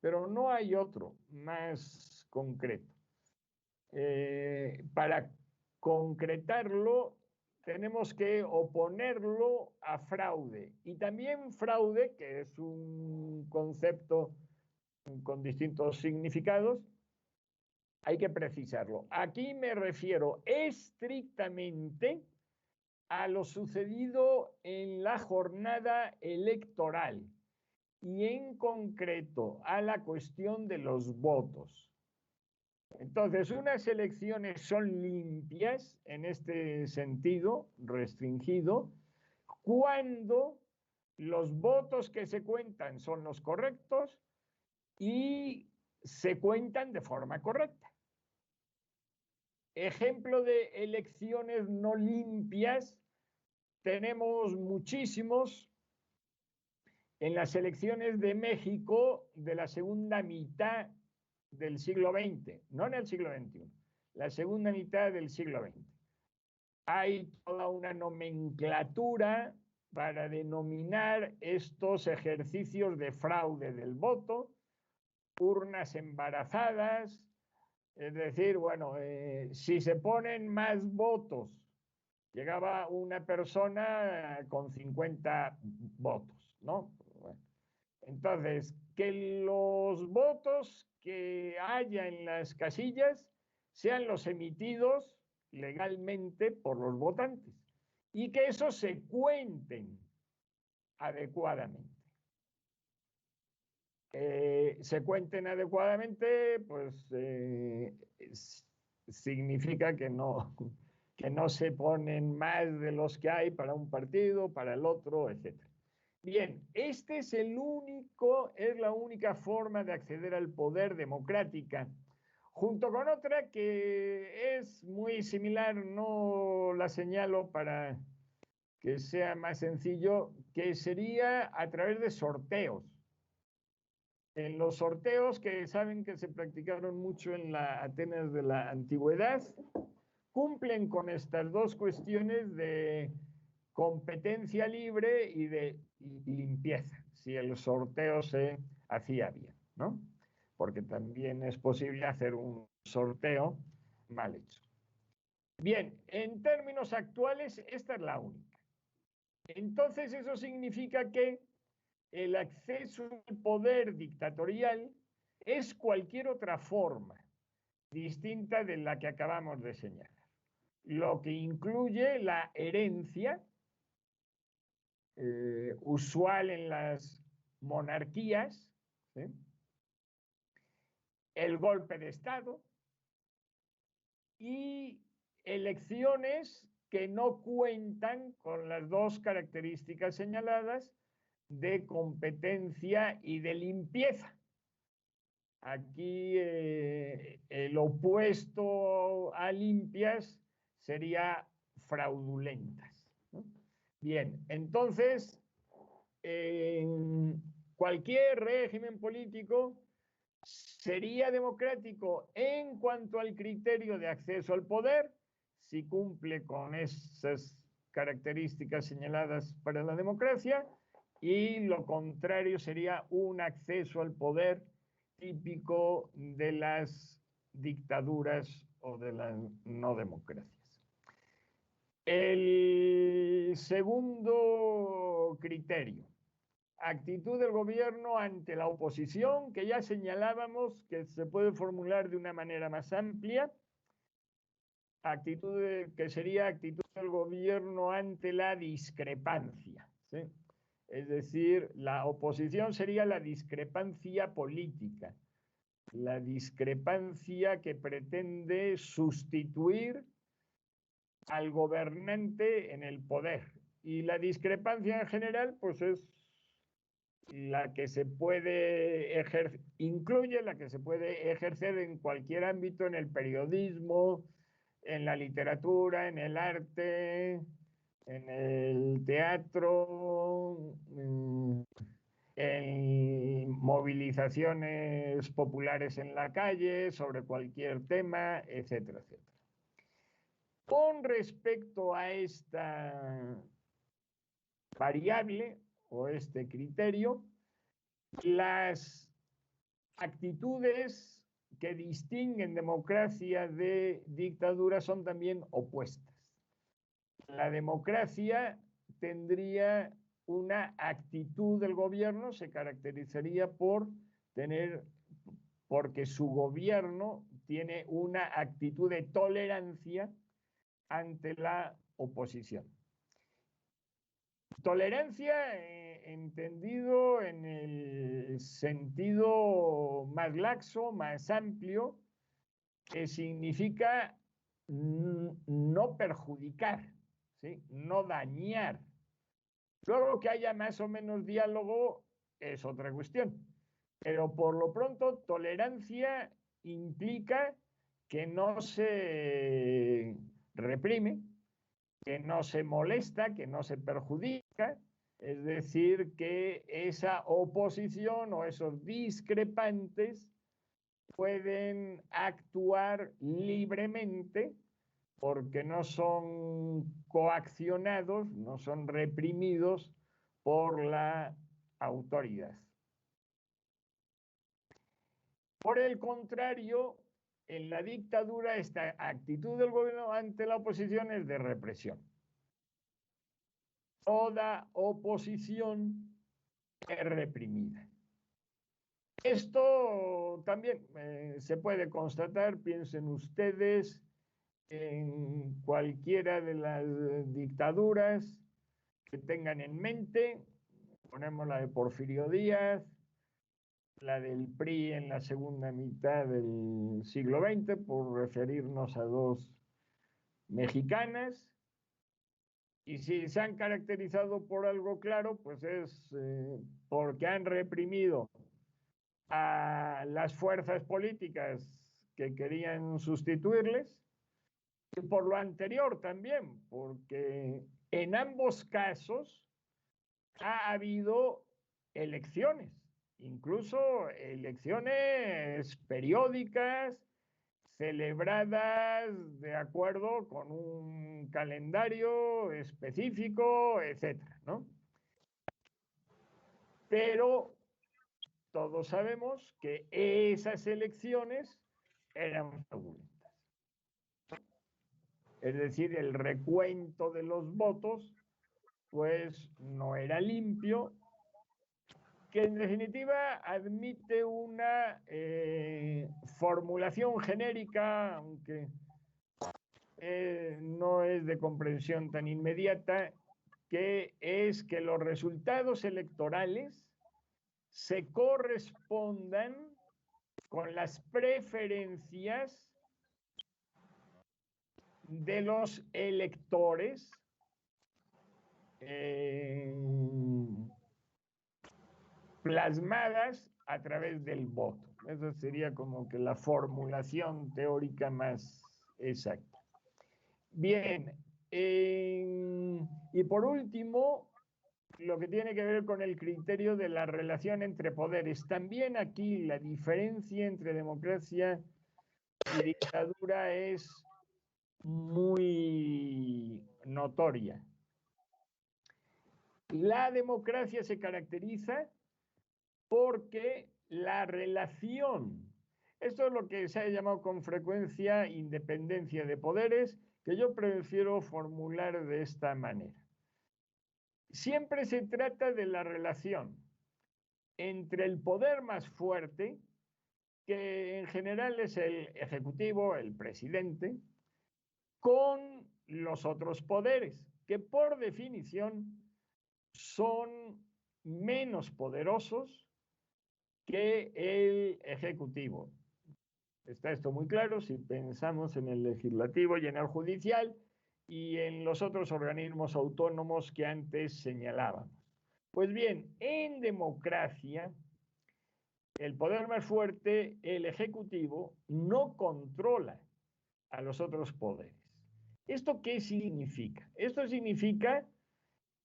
pero no hay otro más concreto. Para concretarlo, tenemos que oponerlo a fraude. Y también fraude, que es un concepto con distintos significados, hay que precisarlo. Aquí me refiero estrictamente a lo sucedido en la jornada electoral y en concreto a la cuestión de los votos. Entonces, unas elecciones son limpias en este sentido restringido cuando los votos que se cuentan son los correctos y se cuentan de forma correcta. Ejemplo de elecciones no limpias tenemos muchísimos en las elecciones de México de la segunda mitad del siglo XX, no en el siglo XXI, la segunda mitad del siglo XX. Hay toda una nomenclatura para denominar estos ejercicios de fraude del voto: urnas embarazadas, es decir, bueno, si se ponen más votos, llegaba una persona con 50 votos, ¿no? Bueno, entonces, que los votos que haya en las casillas sean los emitidos legalmente por los votantes y que esos se cuenten adecuadamente. Se cuenten adecuadamente, pues significa que no que no se ponen más de los que hay para un partido, para el otro, etc. Bien, este es la única forma de acceder al poder democrática, junto con otra que es muy similar, no la señalo para que sea más sencillo, que sería a través de sorteos. En los sorteos que saben que se practicaron mucho en la Atenas de la antigüedad, cumplen con estas dos cuestiones de competencia libre y de limpieza, si el sorteo se hacía bien, ¿no? Porque también es posible hacer un sorteo mal hecho. Bien, en términos actuales, esta es la única. Entonces, eso significa que el acceso al poder dictatorial es cualquier otra forma distinta de la que acabamos de señalar, lo que incluye la herencia usual en las monarquías, ¿sí? El golpe de Estado y elecciones que no cuentan con las dos características señaladas de competencia y de limpieza. Aquí el opuesto a limpias sería fraudulentas, ¿no? Bien, entonces, cualquier régimen político sería democrático en cuanto al criterio de acceso al poder, si cumple con esas características señaladas para la democracia, y lo contrario sería un acceso al poder típico de las dictaduras o de las no democracias. El segundo criterio, actitud del gobierno ante la oposición, que ya señalábamos que se puede formular de una manera más amplia, que sería actitud del gobierno ante la discrepancia, ¿sí? Es decir, la oposición sería la discrepancia política, la discrepancia que pretende sustituir al gobernante en el poder. Y la discrepancia en general, pues es la que se puede ejercer, incluye la que se puede ejercer en cualquier ámbito, en el periodismo, en la literatura, en el arte, en el teatro, en movilizaciones populares en la calle sobre cualquier tema, etcétera, etcétera. Con respecto a esta variable o este criterio, las actitudes que distinguen democracia de dictadura son también opuestas. La democracia tendría una actitud del gobierno, se caracterizaría porque su gobierno tiene una actitud de tolerancia ante la oposición. Tolerancia entendido en el sentido más laxo, más amplio, que significa no perjudicar, ¿sí? No dañar. Luego que haya más o menos diálogo es otra cuestión. Pero por lo pronto, tolerancia implica que no se reprime, que no se molesta, que no se perjudica, es decir, que esa oposición o esos discrepantes pueden actuar libremente porque no son coaccionados, no son reprimidos por la autoridad. Por el contrario, en la dictadura esta actitud del gobierno ante la oposición es de represión. Toda oposición es reprimida. Esto también se puede constatar, piensen ustedes, en cualquiera de las dictaduras que tengan en mente. Ponemos la de Porfirio Díaz, la del PRI en la segunda mitad del siglo XX, por referirnos a dos mexicanas, y si se han caracterizado por algo claro, pues es porque han reprimido a las fuerzas políticas que querían sustituirles, y por lo anterior también, porque en ambos casos ha habido elecciones, incluso elecciones periódicas, celebradas de acuerdo con un calendario específico, etcétera, ¿no? Pero todos sabemos que esas elecciones eran fraudulentas. Es decir, el recuento de los votos, pues no era limpio, que en definitiva admite una formulación genérica, aunque no es de comprensión tan inmediata, que es que los resultados electorales se correspondan con las preferencias de los electores plasmadas a través del voto. Esa sería como que la formulación teórica más exacta. Bien, y por último, lo que tiene que ver con el criterio de la relación entre poderes. También aquí la diferencia entre democracia y dictadura es muy notoria. La democracia se caracteriza porque la relación, esto es lo que se ha llamado con frecuencia independencia de poderes, que yo prefiero formular de esta manera. Siempre se trata de la relación entre el poder más fuerte, que en general es el ejecutivo, el presidente, con los otros poderes, que por definición son menos poderosos que el ejecutivo. Está esto muy claro si pensamos en el legislativo y en el judicial y en los otros organismos autónomos que antes señalábamos. Pues bien, en democracia, el poder más fuerte, el ejecutivo, no controla a los otros poderes. ¿Esto qué significa? Esto significa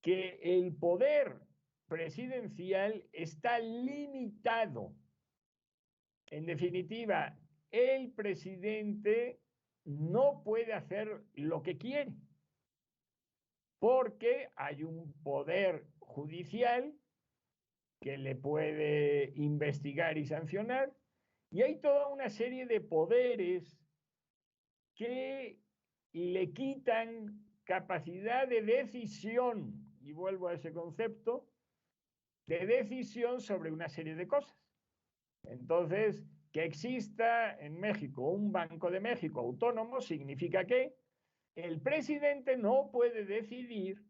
que el poder presidencial está limitado. En definitiva, el presidente no puede hacer lo que quiere, porque hay un poder judicial que le puede investigar y sancionar, y hay toda una serie de poderes que le quitan capacidad de decisión, y vuelvo a ese concepto, de decisión sobre una serie de cosas. Entonces, que exista en México un Banco de México autónomo significa que el presidente no puede decidir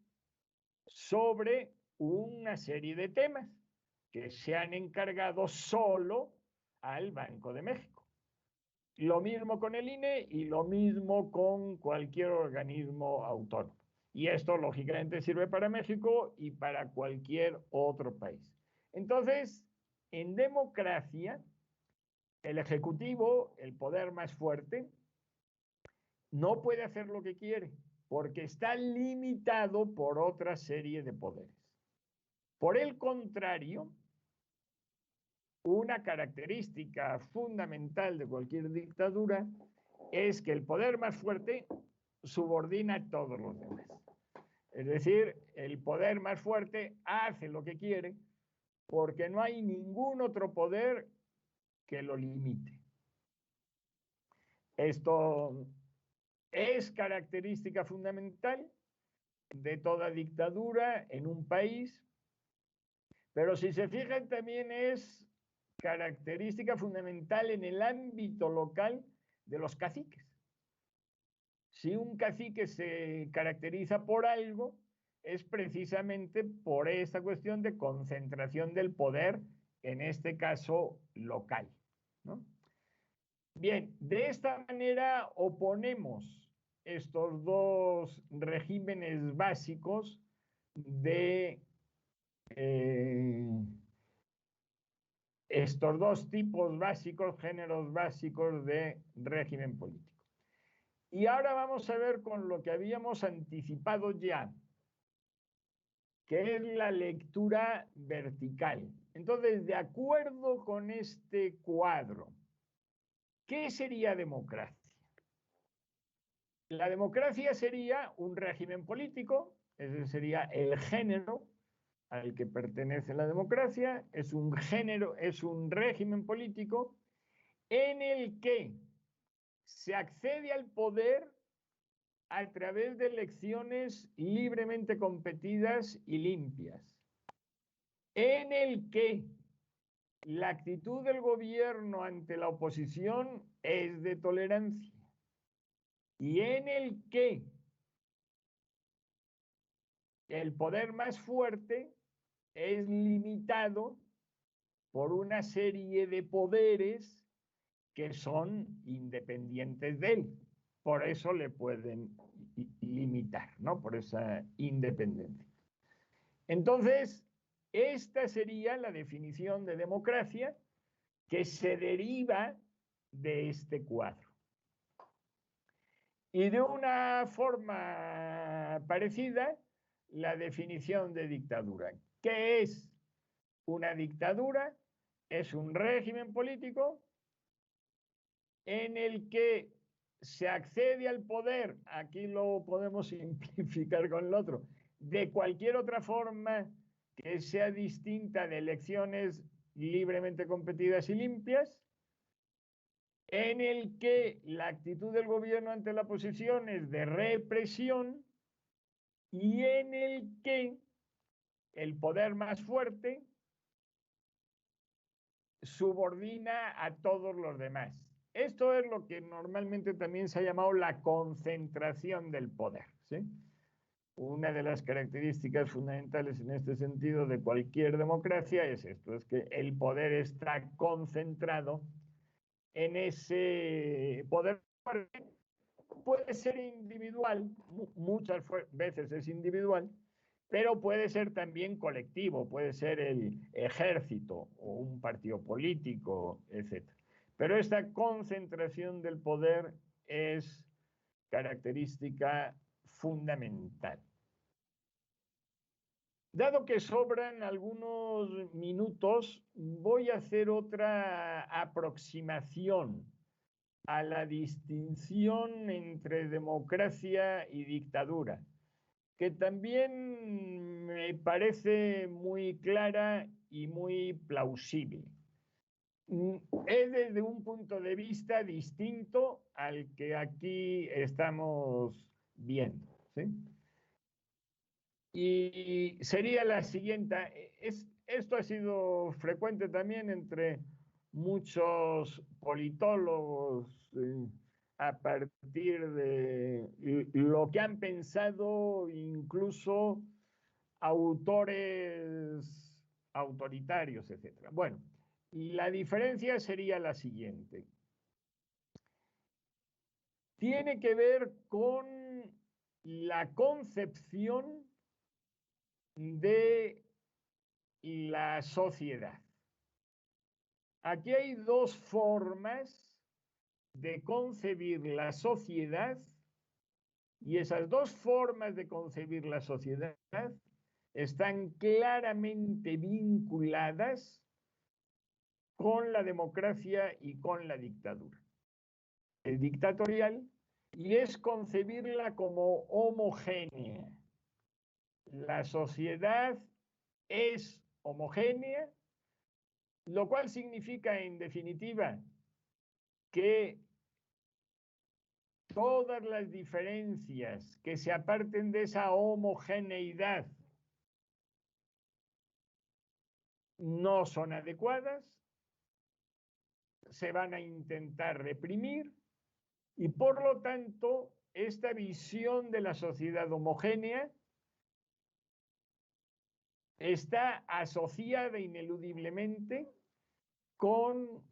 sobre una serie de temas que se han encargado solo al Banco de México. Lo mismo con el INE y lo mismo con cualquier organismo autónomo. Y esto, lógicamente, sirve para México y para cualquier otro país. Entonces, en democracia, el Ejecutivo, el poder más fuerte, no puede hacer lo que quiere porque está limitado por otra serie de poderes. Por el contrario, una característica fundamental de cualquier dictadura es que el poder más fuerte subordina a todos los demás. Es decir, el poder más fuerte hace lo que quiere porque no hay ningún otro poder que lo limite. Esto es característica fundamental de toda dictadura en un país, pero si se fijan también es característica fundamental en el ámbito local de los caciques. Si un cacique se caracteriza por algo, es precisamente por esta cuestión de concentración del poder, en este caso local, ¿no? Bien, de esta manera oponemos estos dos regímenes básicos de estos dos tipos básicos, géneros básicos de régimen político. Y ahora vamos a ver con lo que habíamos anticipado ya, que es la lectura vertical. Entonces, de acuerdo con este cuadro, ¿qué sería democracia? La democracia sería un régimen político, ese sería el género al que pertenece la democracia, es un género, es un régimen político en el que se accede al poder a través de elecciones libremente competidas y limpias, en el que la actitud del gobierno ante la oposición es de tolerancia y en el que el poder más fuerte es limitado por una serie de poderes que son independientes de él. Por eso le pueden limitar, ¿no? Por esa independencia. Entonces, esta sería la definición de democracia que se deriva de este cuadro. Y de una forma parecida, la definición de dictadura. ¿Qué es una dictadura? Es un régimen político en el que se accede al poder, aquí lo podemos simplificar con el otro, de cualquier otra forma que sea distinta de elecciones libremente competidas y limpias, en el que la actitud del gobierno ante la oposición es de represión y en el que el poder más fuerte subordina a todos los demás. Esto es lo que normalmente también se ha llamado la concentración del poder, ¿sí? Una de las características fundamentales en este sentido de cualquier democracia es esto, es que el poder está concentrado en ese poder. Puede ser individual, muchas veces es individual, pero puede ser también colectivo, puede ser el ejército o un partido político, etc. Pero esta concentración del poder es característica fundamental. Dado que sobran algunos minutos, voy a hacer otra aproximación a la distinción entre democracia y dictadura, que también me parece muy clara y muy plausible. Es desde un punto de vista distinto al que aquí estamos viendo, ¿sí? Y sería la siguiente, esto ha sido frecuente también entre muchos politólogos a partir de lo que han pensado incluso autores autoritarios, etc. Bueno, la diferencia sería la siguiente. Tiene que ver con la concepción de la sociedad. Aquí hay dos formas de concebir la sociedad y esas dos formas de concebir la sociedad están claramente vinculadas con la democracia y con la dictadura. El dictatorial y es concebirla como homogénea. La sociedad es homogénea, lo cual significa, en definitiva, que todas las diferencias que se aparten de esa homogeneidad no son adecuadas, se van a intentar reprimir y por lo tanto esta visión de la sociedad homogénea está asociada ineludiblemente con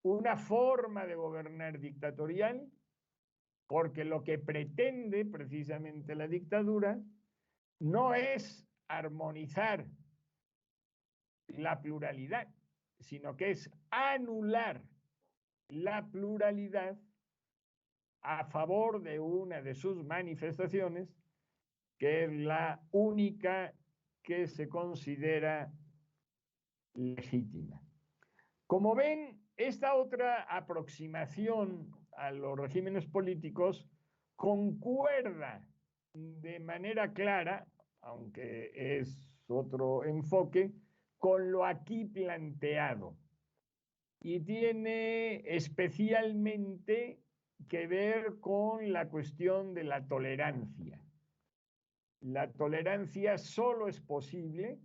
una forma de gobernar dictatorial, porque lo que pretende precisamente la dictadura no es armonizar la pluralidad, sino que es anular la pluralidad a favor de una de sus manifestaciones, que es la única que se considera legítima. Como ven, esta otra aproximación a los regímenes políticos concuerda de manera clara, aunque es otro enfoque, con lo aquí planteado. Y tiene especialmente que ver con la cuestión de la tolerancia. La tolerancia solo es posible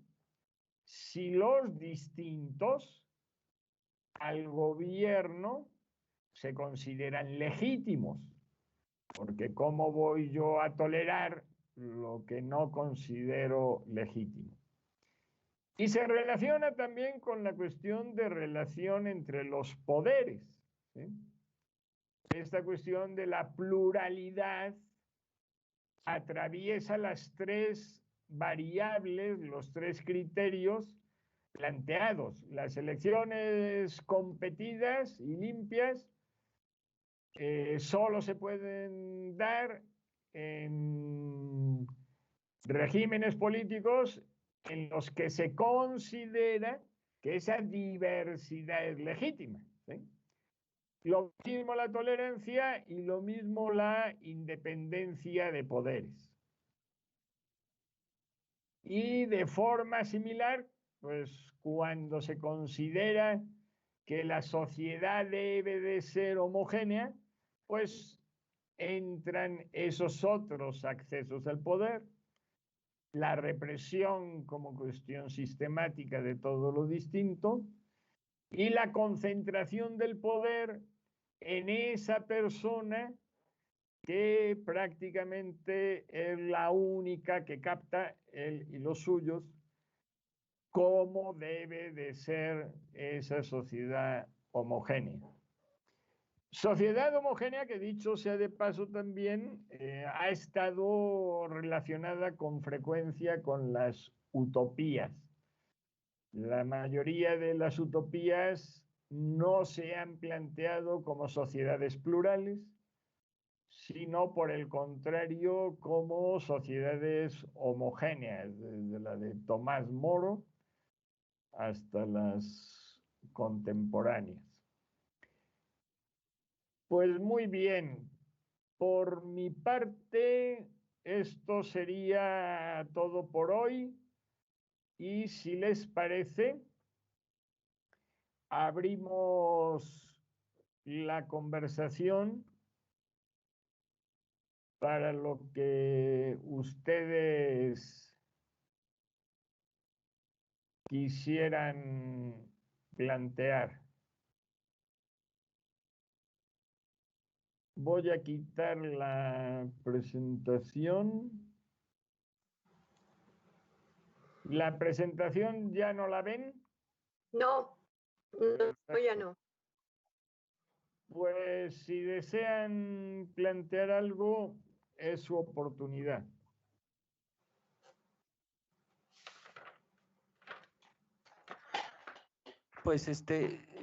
si los distintos al gobierno se consideran legítimos, porque ¿cómo voy yo a tolerar lo que no considero legítimo? Y se relaciona también con la cuestión de relación entre los poderes, ¿sí? Esta cuestión de la pluralidad atraviesa las tres variables, los tres criterios planteados. Las elecciones competidas y limpias solo se pueden dar en regímenes políticos en los que se considera que esa diversidad es legítima, ¿sí? Lo mismo la tolerancia y lo mismo la independencia de poderes. Y de forma similar, pues cuando se considera que la sociedad debe de ser homogénea, pues entran esos otros accesos al poder, la represión como cuestión sistemática de todo lo distinto y la concentración del poder en esa persona que prácticamente es la única que capta él y los suyos, cómo debe de ser esa sociedad homogénea. Sociedad homogénea que, dicho sea de paso, también ha estado relacionada con frecuencia con las utopías. La mayoría de las utopías no se han planteado como sociedades plurales, sino por el contrario como sociedades homogéneas, desde la de Tomás Moro hasta las contemporáneas. Pues muy bien, por mi parte, esto sería todo por hoy y si les parece, abrimos la conversación para lo que ustedes quisieran plantear. Voy a quitar la presentación. ¿La presentación ya no la ven? No, ya no. Pues si desean plantear algo, es su oportunidad. Pues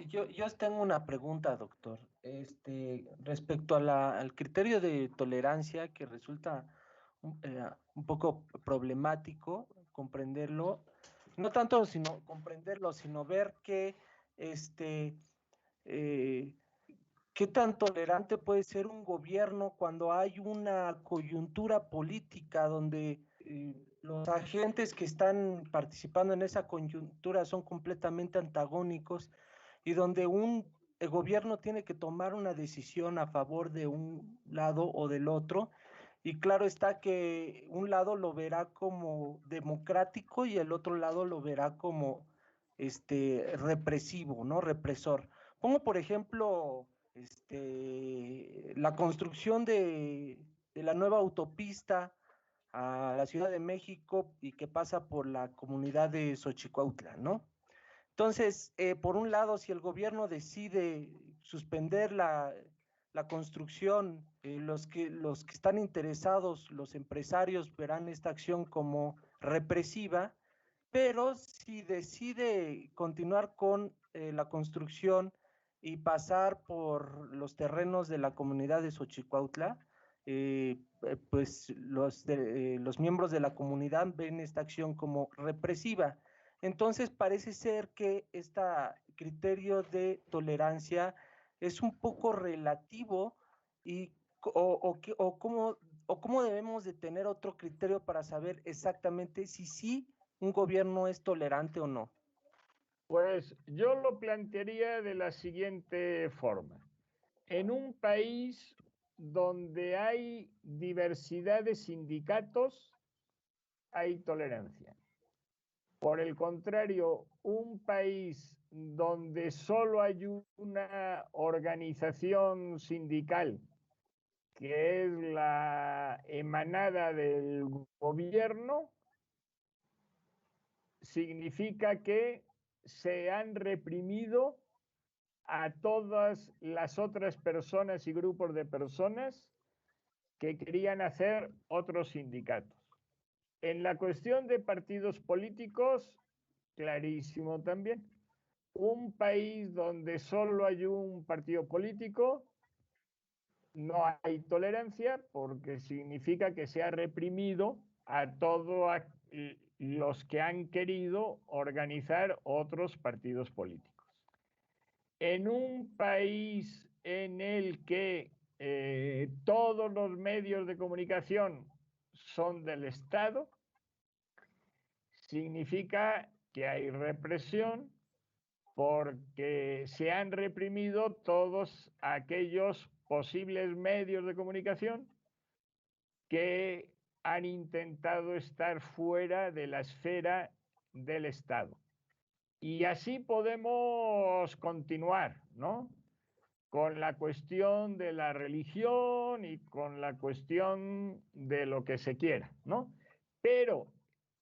yo tengo una pregunta, doctor. Respecto a al criterio de tolerancia que resulta un poco problemático comprenderlo, no tanto sino comprenderlo, sino ver que eh, qué tan tolerante puede ser un gobierno cuando hay una coyuntura política donde los agentes que están participando en esa coyuntura son completamente antagónicos y donde el gobierno tiene que tomar una decisión a favor de un lado o del otro. Y claro está que un lado lo verá como democrático y el otro lado lo verá como represivo, ¿no? Represor. Pongo, por ejemplo, la construcción de la nueva autopista a la Ciudad de México y que pasa por la comunidad de Xochicuautla, ¿no? Entonces, por un lado, si el gobierno decide suspender la la construcción, los que están interesados, los empresarios verán esta acción como represiva, pero si decide continuar con la construcción y pasar por los terrenos de la comunidad de Xochicuautla, pues los miembros de la comunidad ven esta acción como represiva. Entonces parece ser que este criterio de tolerancia es un poco relativo y cómo debemos de tener otro criterio para saber exactamente si sí un gobierno es tolerante o no. Pues yo lo plantearía de la siguiente forma. En un país donde hay diversidad de sindicatos, hay tolerancia. Por el contrario, un país donde solo hay una organización sindical, que es la emanada del gobierno, significa que se han reprimido a todas las otras personas y grupos de personas que querían hacer otros sindicatos. En la cuestión de partidos políticos, clarísimo también. Un país donde solo hay un partido político, no hay tolerancia porque significa que se ha reprimido a todos los que han querido organizar otros partidos políticos. En un país en el que todos los medios de comunicación son del Estado, significa que hay represión porque se han reprimido todos aquellos posibles medios de comunicación que han intentado estar fuera de la esfera del Estado. Y así podemos continuar, ¿no? Con la cuestión de la religión y con la cuestión de lo que se quiera, ¿no? Pero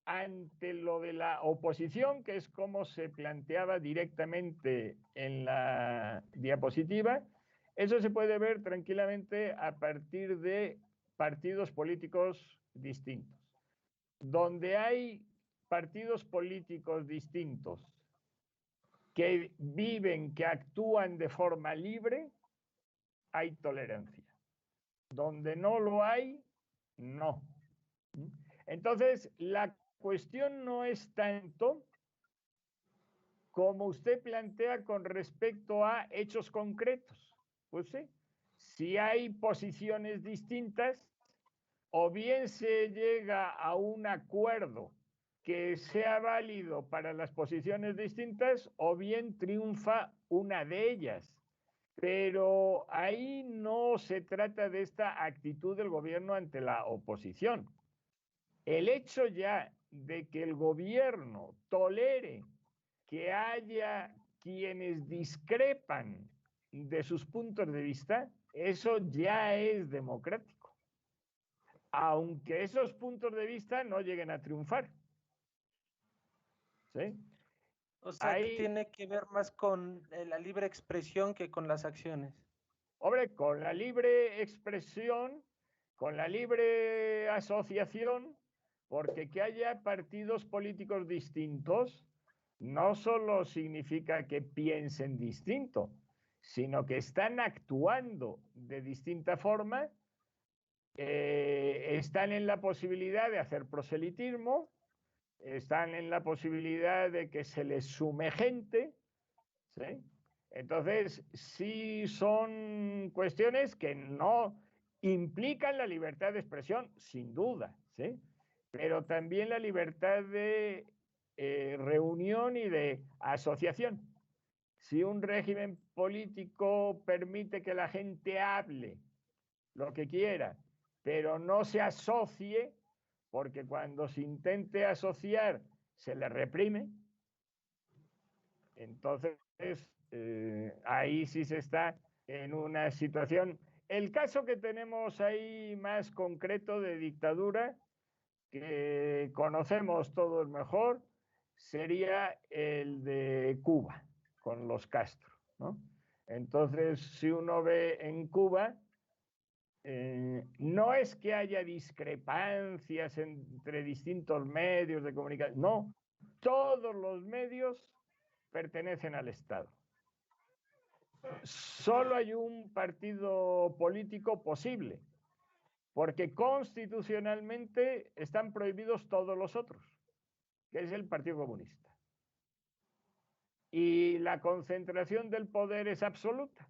ante lo de la oposición, que es como se planteaba directamente en la diapositiva, eso se puede ver tranquilamente a partir de partidos políticos distintos. Donde hay partidos políticos distintos que viven, que actúan de forma libre, hay tolerancia. Donde no lo hay, no. Entonces, la cuestión no es tanto como usted plantea con respecto a hechos concretos. Pues sí, si hay posiciones distintas, o bien se llega a un acuerdo que sea válido para las posiciones distintas, o bien triunfa una de ellas. Pero ahí no se trata de esta actitud del gobierno ante la oposición. El hecho ya de que el gobierno tolere que haya quienes discrepan de sus puntos de vista, eso ya es democrático, aunque esos puntos de vista no lleguen a triunfar. ¿Sí? O sea, que tiene que ver más con la libre expresión que con las acciones. Hombre, con la libre expresión, con la libre asociación, porque que haya partidos políticos distintos no solo significa que piensen distinto, sino que están actuando de distinta forma, están en la posibilidad de hacer proselitismo, están en la posibilidad de que se les sume gente, ¿sí? Entonces, sí son cuestiones que no implican la libertad de expresión, sin duda, ¿sí? Pero también la libertad de reunión y de asociación. Si un régimen político permite que la gente hable lo que quiera, pero no se asocie, porque cuando se intente asociar se le reprime, entonces ahí sí se está en una situación. El caso que tenemos ahí más concreto de dictadura, que conocemos todos mejor, sería el de Cuba, con los Castro, ¿no? Entonces, si uno ve en Cuba, no es que haya discrepancias entre distintos medios de comunicación, no, todos los medios pertenecen al Estado. Solo hay un partido político posible, porque constitucionalmente están prohibidos todos los otros, que es el Partido Comunista. Y la concentración del poder es absoluta,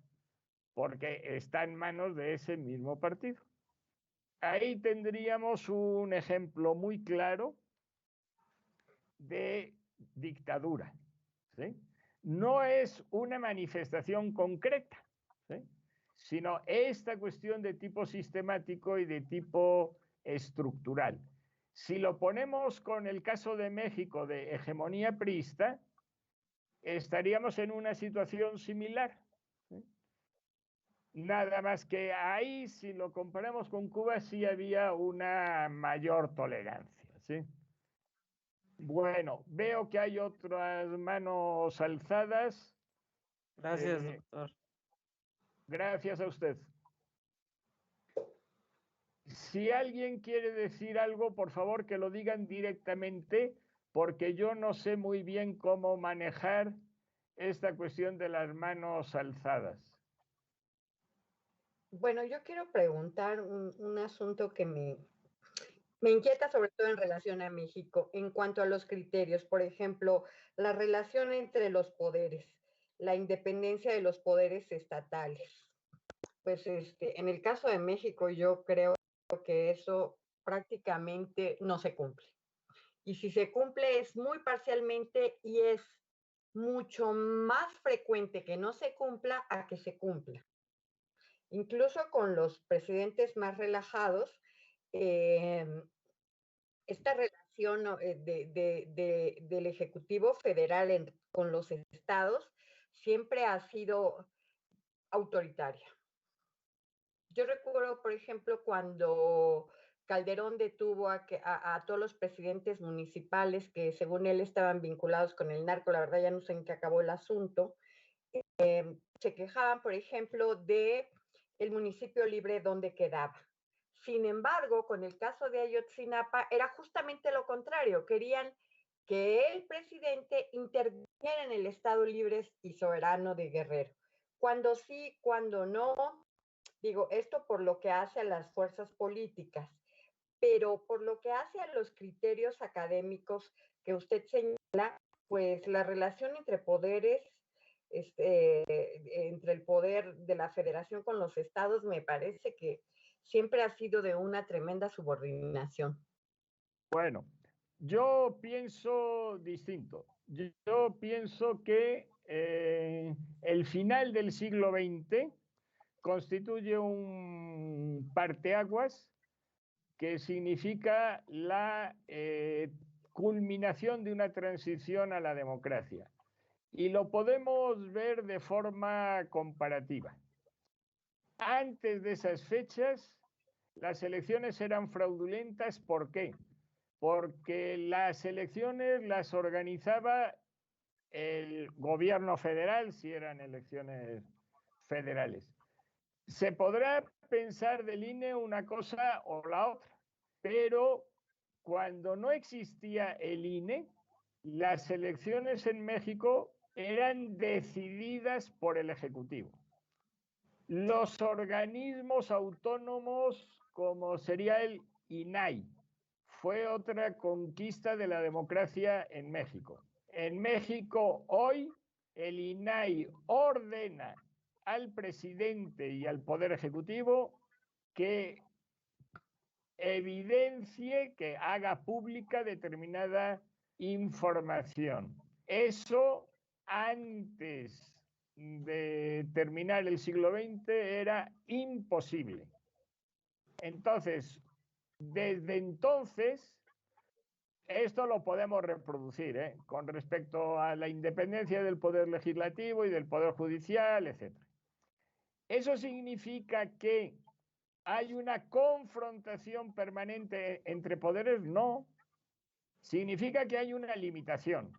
porque está en manos de ese mismo partido. Ahí tendríamos un ejemplo muy claro de dictadura, ¿sí? No es una manifestación concreta, ¿sí? Sino esta cuestión de tipo sistemático y de tipo estructural. Si lo ponemos con el caso de México de hegemonía priista, estaríamos en una situación similar, ¿sí? Nada más que ahí, si lo comparamos con Cuba, sí había una mayor tolerancia, ¿sí? Bueno, veo que hay otras manos alzadas. Gracias, doctor. Gracias a usted. Si alguien quiere decir algo, por favor que lo digan directamente, porque yo no sé muy bien cómo manejar esta cuestión de las manos alzadas. Bueno, yo quiero preguntar un asunto que me inquieta sobre todo en relación a México, en cuanto a los criterios, por ejemplo, la relación entre los poderes, la independencia de los poderes estatales. Pues en el caso de México yo creo que eso prácticamente no se cumple. Y si se cumple es muy parcialmente y es mucho más frecuente que no se cumpla a que se cumpla. Incluso con los presidentes más relajados, eh, esta relación del Ejecutivo Federal con los estados siempre ha sido autoritaria. Yo recuerdo, por ejemplo, cuando Calderón detuvo a todos los presidentes municipales que según él estaban vinculados con el narco, la verdad ya no sé en qué acabó el asunto, se quejaban, por ejemplo, de el municipio libre donde quedaba. Sin embargo, con el caso de Ayotzinapa era justamente lo contrario, querían que el presidente interviniera en el Estado libre y soberano de Guerrero. Cuando sí, cuando no, digo, esto por lo que hace a las fuerzas políticas, pero por lo que hace a los criterios académicos que usted señala, pues la relación entre poderes, entre el poder de la federación con los estados, me parece que siempre ha sido de una tremenda subordinación. Bueno, yo pienso distinto. Yo pienso que el final del siglo XX constituye un parteaguas que significa la culminación de una transición a la democracia. Y lo podemos ver de forma comparativa. Antes de esas fechas, las elecciones eran fraudulentas. ¿Por qué? Porque las elecciones las organizaba el gobierno federal, si eran elecciones federales. Se podrá pensar del INE una cosa o la otra, pero cuando no existía el INE, las elecciones en México eran decididas por el Ejecutivo. Los organismos autónomos, como sería el INAI, fue otra conquista de la democracia en México. En México hoy el INAI ordena al presidente y al Poder Ejecutivo que evidencie, que haga pública determinada información. Eso antes de terminar el siglo XX era imposible. Entonces, desde entonces, esto lo podemos reproducir, con respecto a la independencia del poder legislativo y del poder judicial, etc. ¿Eso significa que hay una confrontación permanente entre poderes? No. Significa que hay una limitación.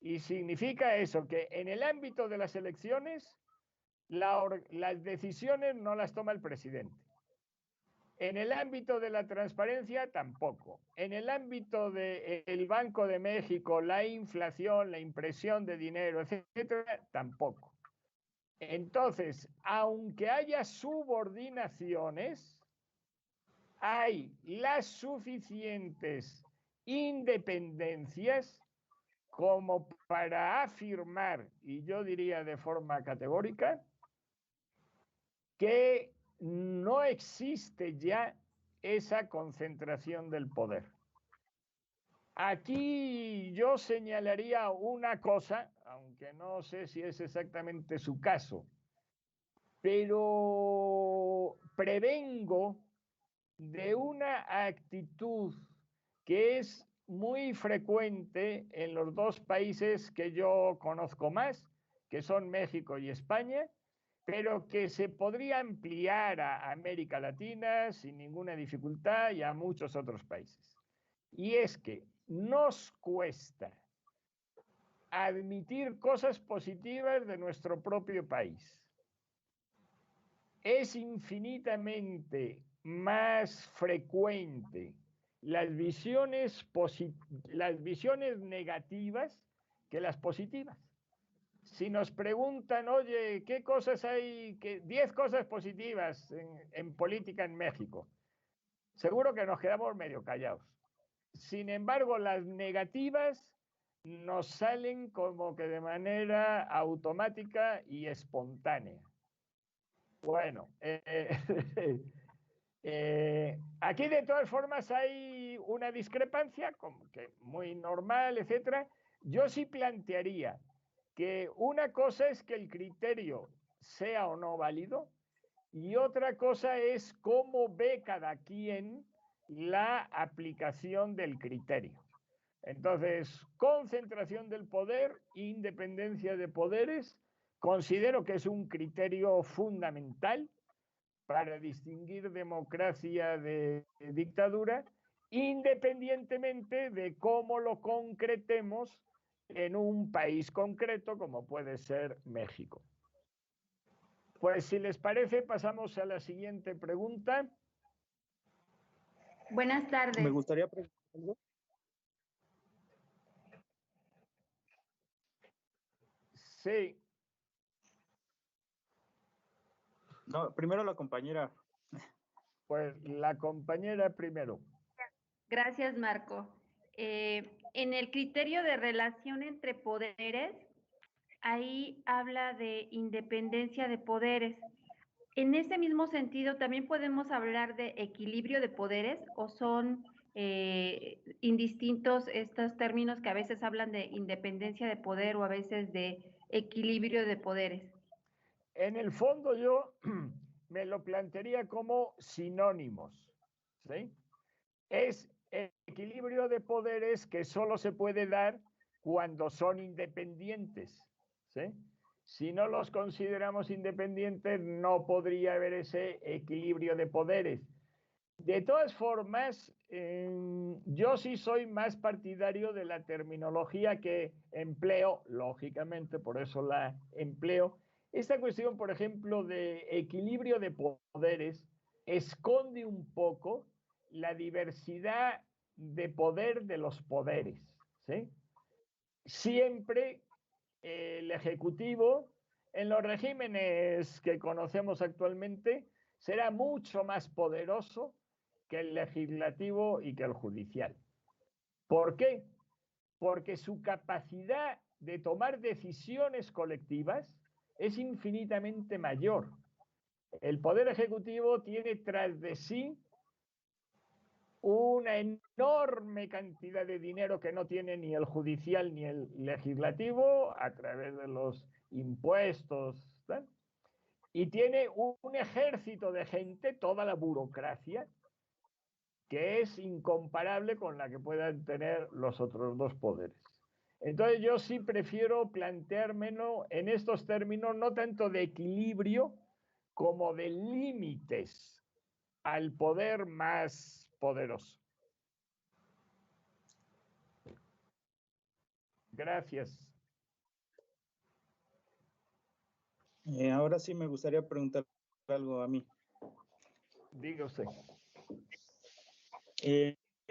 Y significa eso, que en el ámbito de las elecciones las decisiones no las toma el presidente. En el ámbito de la transparencia, tampoco. En el ámbito del Banco de México, la inflación, la impresión de dinero, etcétera, tampoco. Entonces, aunque haya subordinaciones, hay las suficientes independencias como para afirmar, y yo diría de forma categórica, que no existe ya esa concentración del poder. Aquí yo señalaría una cosa, aunque no sé si es exactamente su caso, pero prevengo de una actitud que es muy frecuente en los dos países que yo conozco más, que son México y España, pero que se podría ampliar a América Latina sin ninguna dificultad y a muchos otros países. Y es que nos cuesta admitir cosas positivas de nuestro propio país. Es infinitamente más frecuente las visiones negativas que las positivas. Si nos preguntan, oye, ¿qué cosas hay? 10 cosas positivas en política en México. Seguro que nos quedamos medio callados. Sin embargo, las negativas nos salen como que de manera automática y espontánea. Bueno, aquí de todas formas hay una discrepancia, como que muy normal, etcétera. Yo sí plantearía que una cosa es que el criterio sea o no válido y otra cosa es cómo ve cada quien la aplicación del criterio. Entonces, concentración del poder, independencia de poderes, considero que es un criterio fundamental para distinguir democracia de dictadura, independientemente de cómo lo concretemos en un país concreto como puede ser México. Pues si les parece, pasamos a la siguiente pregunta. Buenas tardes. Me gustaría preguntar algo. Sí. No, primero la compañera. Pues la compañera primero. Gracias, Marco. En el criterio de relación entre poderes, ahí habla de independencia de poderes. En ese mismo sentido, ¿también podemos hablar de equilibrio de poderes o son indistintos estos términos que a veces hablan de independencia de poder o a veces de equilibrio de poderes? En el fondo yo me lo plantearía como sinónimos, ¿sí? Es equilibrio de poderes que solo se puede dar cuando son independientes, ¿sí? Si no los consideramos independientes, no podría haber ese equilibrio de poderes. De todas formas, yo sí soy más partidario de la terminología que empleo, lógicamente, por eso la empleo. Esta cuestión, por ejemplo, de equilibrio de poderes, esconde un poco la diversidad de poder de los poderes, ¿sí? Siempre el Ejecutivo, en los regímenes que conocemos actualmente, será mucho más poderoso que el legislativo y que el judicial. ¿Por qué? Porque su capacidad de tomar decisiones colectivas es infinitamente mayor. El Poder Ejecutivo tiene tras de sí una enorme cantidad de dinero que no tiene ni el judicial ni el legislativo a través de los impuestos, ¿sí? Y tiene un ejército de gente, toda la burocracia, que es incomparable con la que puedan tener los otros dos poderes. Entonces yo sí prefiero planteármelo en estos términos, no tanto de equilibrio como de límites al poder más poderoso. Gracias. Ahora sí me gustaría preguntar algo a mí. Diga usted.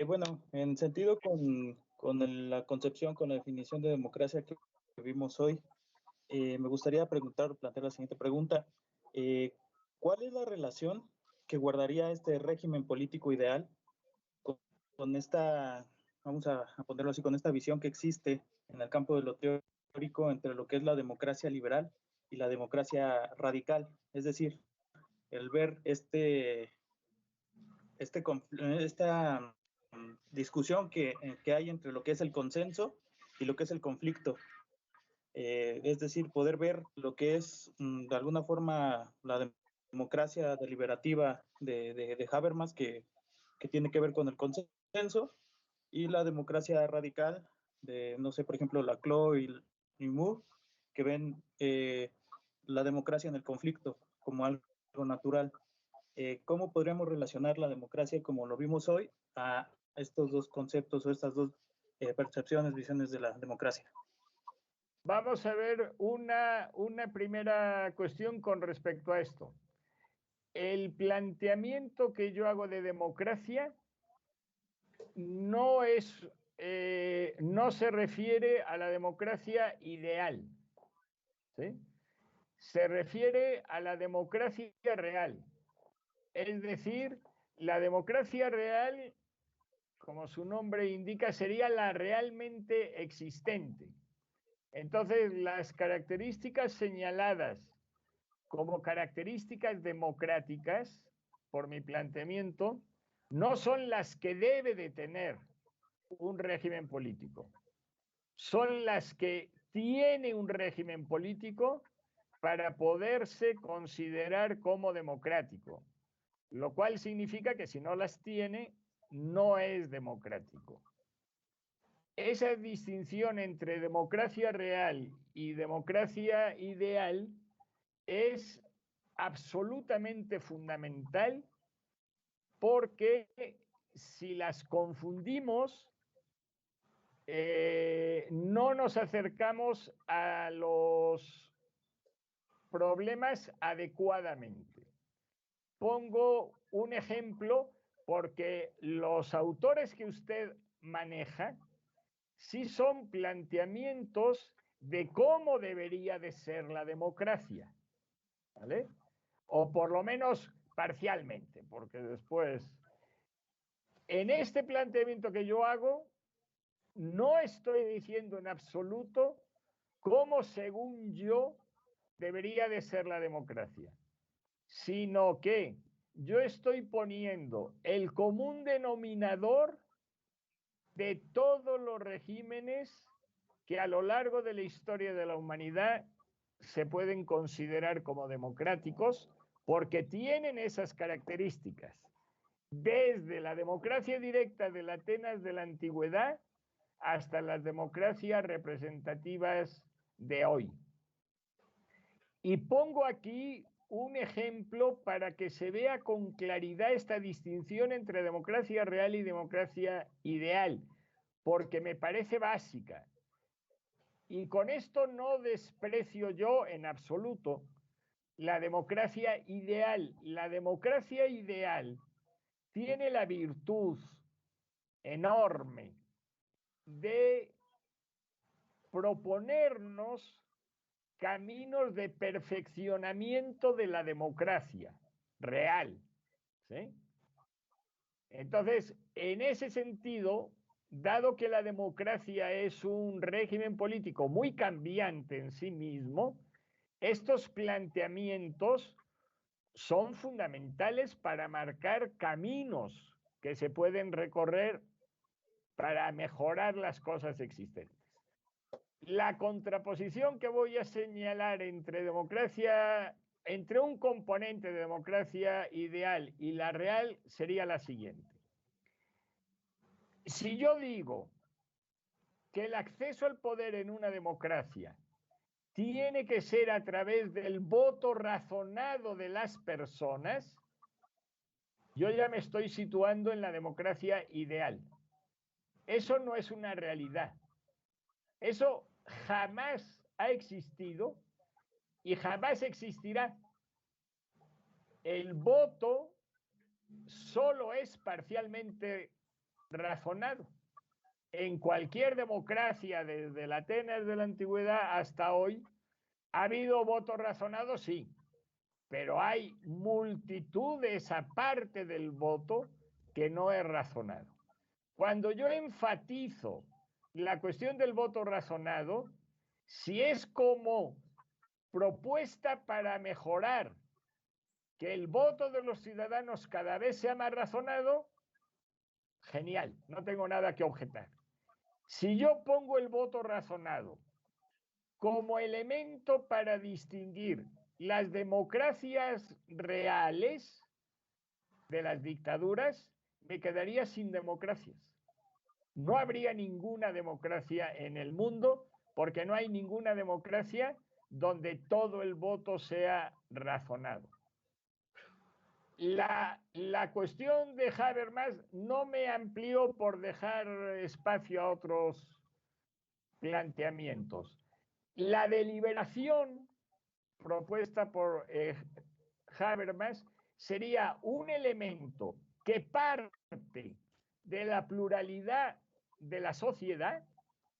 Bueno, en sentido con la concepción, con la definición de democracia que vimos hoy, me gustaría plantear la siguiente pregunta. ¿Cuál es la relación que guardaría este régimen político ideal con esta, vamos a ponerlo así, con esta visión que existe en el campo de lo teórico entre lo que es la democracia liberal y la democracia radical? Es decir, el ver esta discusión que hay entre lo que es el consenso y lo que es el conflicto. Es decir, poder ver lo que es de alguna forma la democracia deliberativa de Habermas, que tiene que ver con el consenso, y la democracia radical de, no sé, por ejemplo, Laclau y Moore, que ven la democracia en el conflicto como algo natural. ¿Cómo podríamos relacionar la democracia como lo vimos hoy a estos dos conceptos o estas dos percepciones, visiones de la democracia? Vamos a ver una primera cuestión con respecto a esto. El planteamiento que yo hago de democracia no se refiere a la democracia ideal, ¿sí? Se refiere a la democracia real. Es decir, la democracia real, como su nombre indica, sería la realmente existente. Entonces, las características señaladas como características democráticas, por mi planteamiento, no son las que debe de tener un régimen político. Son las que tiene un régimen político para poderse considerar como democrático, lo cual significa que si no las tiene, no es democrático. Esa distinción entre democracia real y democracia ideal es absolutamente fundamental, porque si las confundimos, no nos acercamos a los problemas adecuadamente. Pongo un ejemplo porque los autores que usted maneja sí son planteamientos de cómo debería de ser la democracia, ¿vale? O por lo menos parcialmente, porque después, en este planteamiento que yo hago, no estoy diciendo en absoluto cómo, según yo, debería de ser la democracia, sino que yo estoy poniendo el común denominador de todos los regímenes que a lo largo de la historia de la humanidad se pueden considerar como democráticos, porque tienen esas características. Desde la democracia directa de las Atenas de la antigüedad hasta las democracias representativas de hoy. Y pongo aquí un ejemplo para que se vea con claridad esta distinción entre democracia real y democracia ideal, porque me parece básica. Y con esto no desprecio yo en absoluto la democracia ideal. La democracia ideal tiene la virtud enorme de proponernos caminos de perfeccionamiento de la democracia real, ¿sí? Entonces, en ese sentido, dado que la democracia es un régimen político muy cambiante en sí mismo, estos planteamientos son fundamentales para marcar caminos que se pueden recorrer para mejorar las cosas existentes. La contraposición que voy a señalar entre un componente de democracia ideal y la real sería la siguiente. Si yo digo que el acceso al poder en una democracia tiene que ser a través del voto razonado de las personas, yo ya me estoy situando en la democracia ideal. Eso no es una realidad. Eso jamás ha existido y jamás existirá. El voto solo es parcialmente razonado. En cualquier democracia, desde la Atenas de la antigüedad hasta hoy, ¿ha habido votos razonados? Sí, pero hay multitudes aparte del voto que no es razonado. Cuando yo enfatizo la cuestión del voto razonado, si es como propuesta para mejorar que el voto de los ciudadanos cada vez sea más razonado, genial, no tengo nada que objetar. Si yo pongo el voto razonado como elemento para distinguir las democracias reales de las dictaduras, me quedaría sin democracias. No habría ninguna democracia en el mundo porque no hay ninguna democracia donde todo el voto sea razonado. La cuestión de Habermas no me amplió por dejar espacio a otros planteamientos. La deliberación propuesta por Habermas sería un elemento que parte de la pluralidad de la sociedad.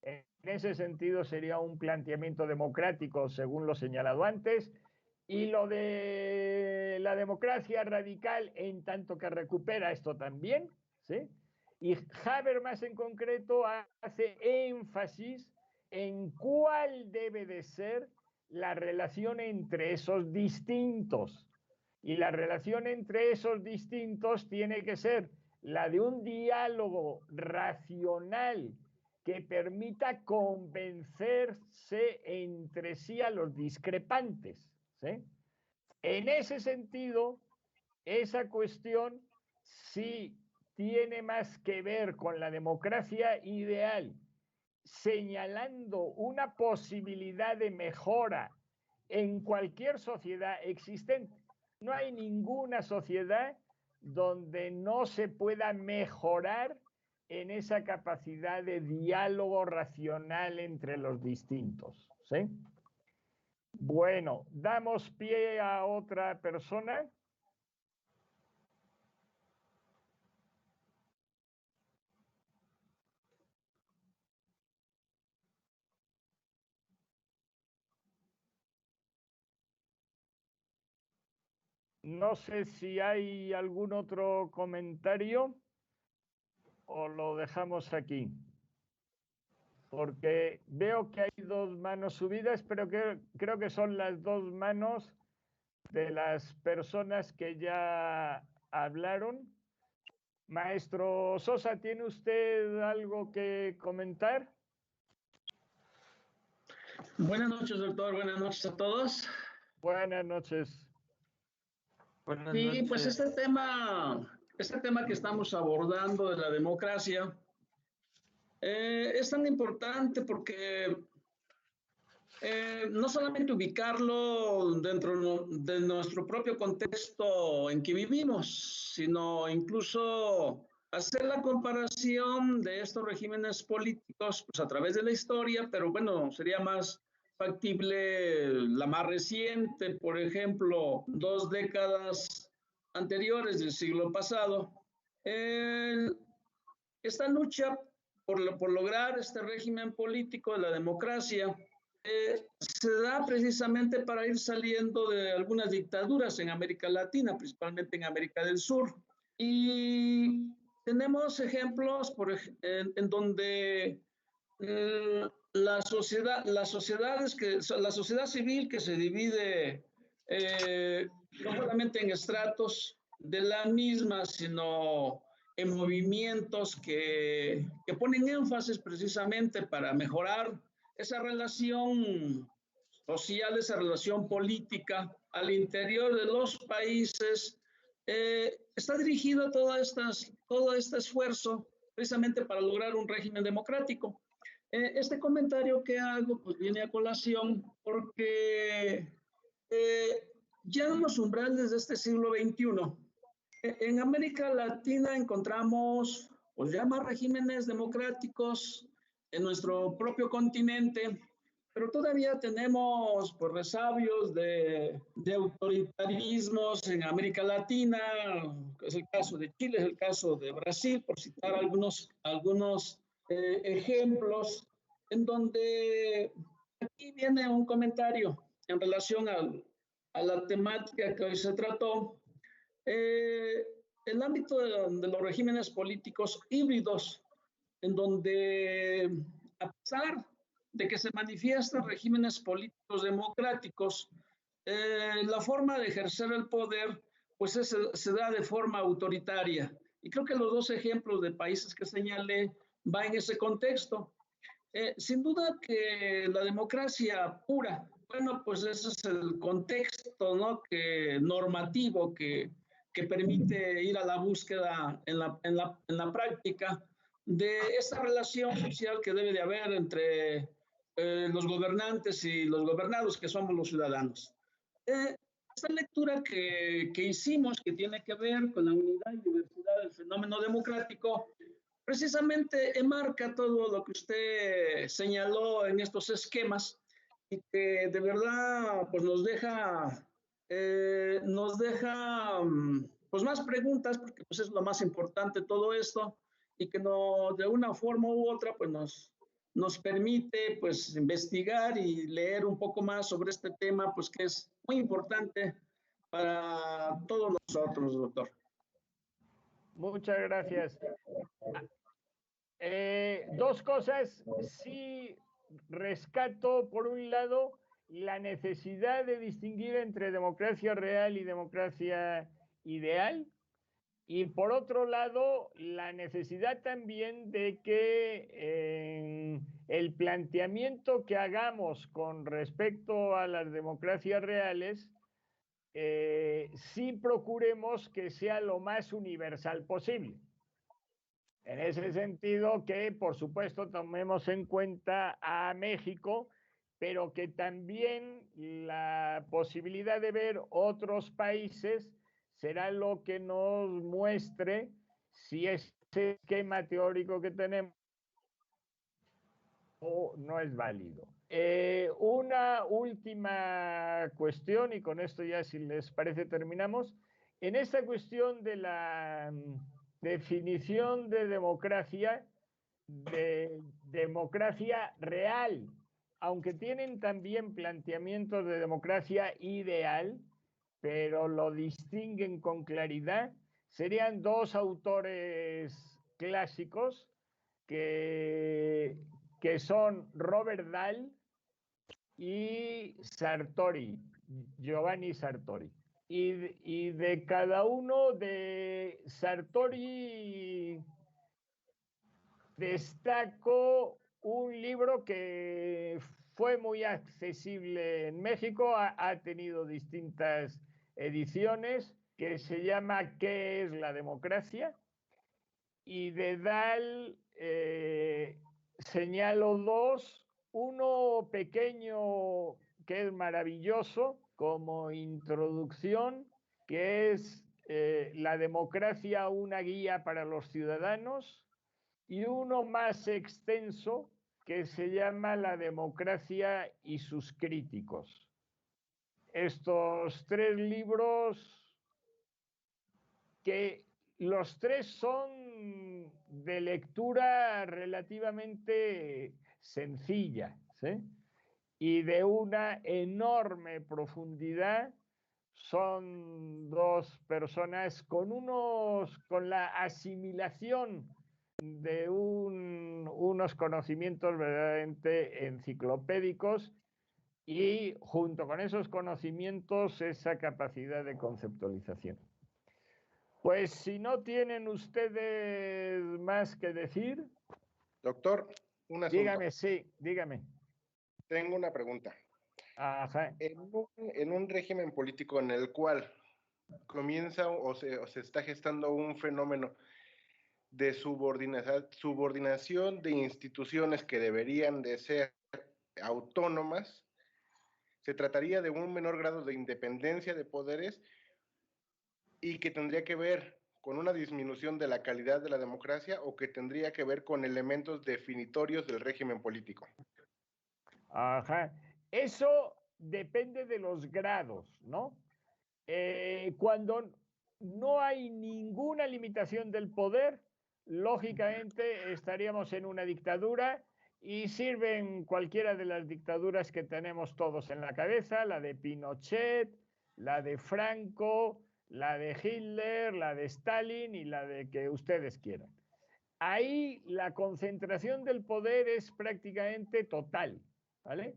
En ese sentido sería un planteamiento democrático, según lo señalado antes, y lo de la democracia radical en tanto que recupera esto también, ¿sí? Y Habermas en concreto hace énfasis en cuál debe de ser la relación entre esos distintos. Y la relación entre esos distintos tiene que ser la de un diálogo racional que permita convencerse entre sí a los discrepantes, ¿sí? En ese sentido, esa cuestión sí tiene más que ver con la democracia ideal, señalando una posibilidad de mejora en cualquier sociedad existente. No hay ninguna sociedad donde no se pueda mejorar en esa capacidad de diálogo racional entre los distintos, ¿sí? Bueno, damos pie a otra persona. No sé si hay algún otro comentario o lo dejamos aquí. Porque veo que hay dos manos subidas, pero creo que son las dos manos de las personas que ya hablaron. Maestro Sosa, ¿tiene usted algo que comentar? Buenas noches, doctor. Buenas noches a todos. Buenas noches. Buenas Sí, noches. pues este tema que estamos abordando de la democracia es tan importante porque no solamente ubicarlo dentro de nuestro propio contexto en que vivimos, sino incluso hacer la comparación de estos regímenes políticos pues, a través de la historia, pero bueno, sería más factible la más reciente, por ejemplo, 2 décadas anteriores del siglo pasado. Esta lucha por lograr este régimen político de la democracia se da precisamente para ir saliendo de algunas dictaduras en América Latina, principalmente en América del Sur. Y tenemos ejemplos en donde la sociedad civil que se divide no solamente en estratos de la misma, sino en movimientos que ponen énfasis precisamente para mejorar esa relación social, esa relación política al interior de los países, está dirigido todo este esfuerzo precisamente para lograr un régimen democrático. Este comentario que hago pues viene a colación porque ya en los umbrales de este siglo XXI, en América Latina encontramos pues ya más regímenes democráticos en nuestro propio continente. pero todavía tenemos pues, resabios de autoritarismos en América Latina, es el caso de Chile, es el caso de Brasil, por citar algunos ejemplos, en donde aquí viene un comentario en relación a la temática que hoy se trató. El ámbito de los regímenes políticos híbridos, en donde a pesar de que se manifiestan regímenes políticos democráticos, la forma de ejercer el poder pues se da de forma autoritaria. Y creo que los dos ejemplos de países que señalé van en ese contexto. Sin duda que la democracia pura, bueno, pues ese es el contexto, ¿no? Normativo que permite ir a la búsqueda en la práctica de esta relación social que debe de haber entre los gobernantes y los gobernados, que somos los ciudadanos. Esta lectura que hicimos, que tiene que ver con la unidad y diversidad del fenómeno democrático, precisamente enmarca todo lo que usted señaló en estos esquemas y que de verdad pues nos deja pues más preguntas, porque pues es lo más importante todo esto, y que no, de una forma u otra pues nos permite pues investigar y leer un poco más sobre este tema, pues que es muy importante para todos nosotros, doctor. Muchas gracias. Dos cosas, sí rescato, por un lado, la necesidad de distinguir entre democracia real y democracia ideal, y por otro lado, la necesidad también de que el planteamiento que hagamos con respecto a las democracias reales, sí procuremos que sea lo más universal posible. En ese sentido que, por supuesto, tomemos en cuenta a México, pero que también la posibilidad de ver otros países será lo que nos muestre si ese esquema teórico que tenemos o no es válido. Una última cuestión, y con esto ya, si les parece, terminamos. En esta cuestión de la definición de democracia real, aunque tienen también planteamientos de democracia ideal, pero lo distinguen con claridad, serían dos autores clásicos que son Robert Dahl y Sartori, Giovanni Sartori. Y de cada uno de Sartori destaco un libro que fue muy accesible en México, ha tenido distintas ediciones, que se llama ¿Qué es la democracia? Y de Dahl señalo dos, uno pequeño que es maravilloso como introducción, que es La democracia, una guía para los ciudadanos, y uno más extenso que se llama La democracia y sus críticos. Estos tres libros, que los tres son de lectura relativamente sencilla, ¿sí? Y de una enorme profundidad. Son dos personas con la asimilación de unos conocimientos verdaderamente enciclopédicos, y junto con esos conocimientos esa capacidad de conceptualización. Pues si no tienen ustedes más que decir. Doctor, un asunto. Dígame, sí, dígame. Tengo una pregunta. Ajá. En un régimen político en el cual comienza o se está gestando un fenómeno de subordinación de instituciones que deberían de ser autónomas, se trataría de un menor grado de independencia de poderes y que tendría que ver con una disminución de la calidad de la democracia, o que tendría que ver con elementos definitorios del régimen político. Ajá. Eso depende de los grados, ¿no? Cuando no hay ninguna limitación del poder, lógicamente estaríamos en una dictadura y sirven cualquiera de las dictaduras que tenemos todos en la cabeza, la de Pinochet, la de Franco, la de Hitler, la de Stalin y la de que ustedes quieran. Ahí la concentración del poder es prácticamente total, ¿vale?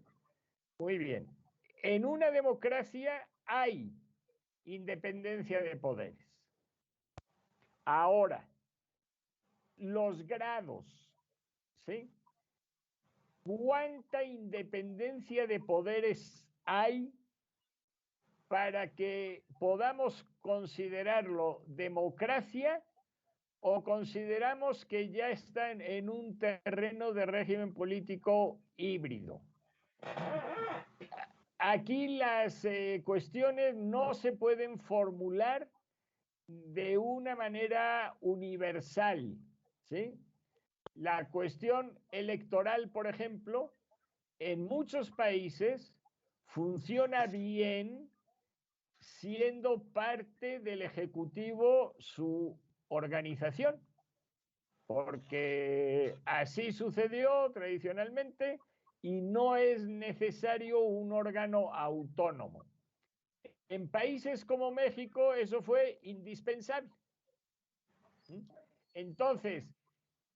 Muy bien. En una democracia hay independencia de poderes. Ahora, los grados, ¿sí? ¿Cuánta independencia de poderes hay para que podamos considerarlo democracia o consideramos que ya están en un terreno de régimen político híbrido? Aquí las cuestiones no se pueden formular de una manera universal, ¿sí? La cuestión electoral, por ejemplo, en muchos países funciona bien siendo parte del Ejecutivo su organización, porque así sucedió tradicionalmente y no es necesario un órgano autónomo. En países como México eso fue indispensable. Entonces,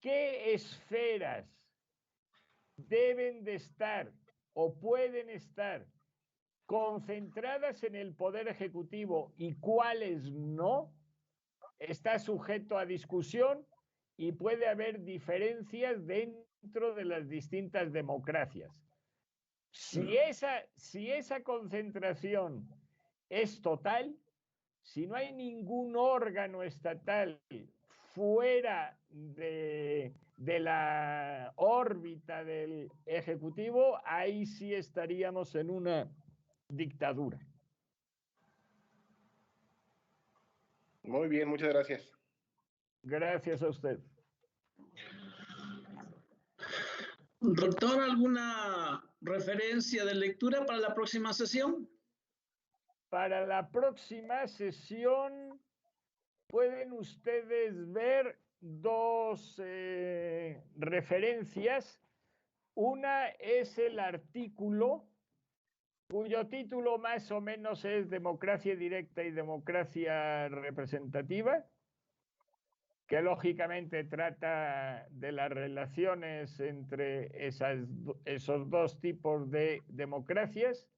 ¿qué esferas deben de estar o pueden estar concentradas en el Poder Ejecutivo y cuáles no? Está sujeto a discusión y puede haber diferencias dentro de las distintas democracias. Si esa concentración es total, si no hay ningún órgano estatal fuera de la órbita del Ejecutivo, ahí sí estaríamos en una dictadura. Muy bien, muchas gracias. Gracias a usted. Doctor, ¿alguna referencia de lectura para la próxima sesión? Para la próxima sesión pueden ustedes ver dos referencias. Una es el artículo cuyo título más o menos es Democracia Directa y Democracia Representativa, que lógicamente trata de las relaciones entre esos dos tipos de democracias.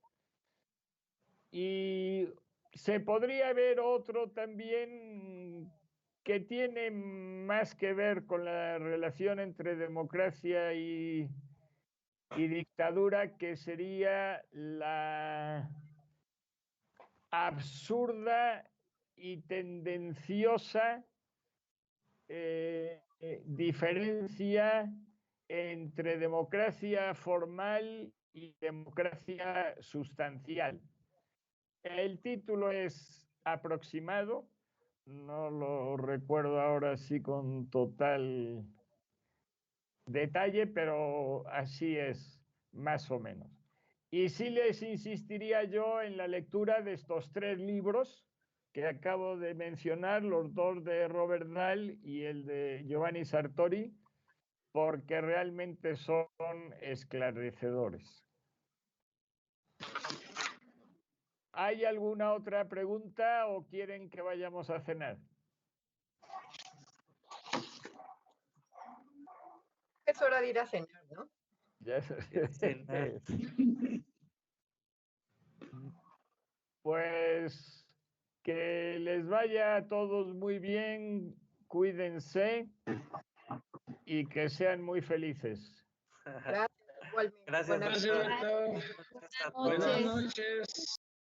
Y se podría ver otro también que tiene más que ver con la relación entre democracia y dictadura, que sería la absurda y tendenciosa diferencia entre democracia formal y democracia sustancial. El título es aproximado, no lo recuerdo ahora sí con total detalle, pero así es más o menos. Y sí les insistiría yo en la lectura de estos tres libros que acabo de mencionar, los dos de Robert Dahl y el de Giovanni Sartori, porque realmente son esclarecedores. ¿Hay alguna otra pregunta o quieren que vayamos a cenar? Es hora de ir a cenar, ¿no? Ya Pues que les vaya a todos muy bien, cuídense y que sean muy felices. Gracias, igualmente. Gracias, Buenas doctor. noches. Buenas noches.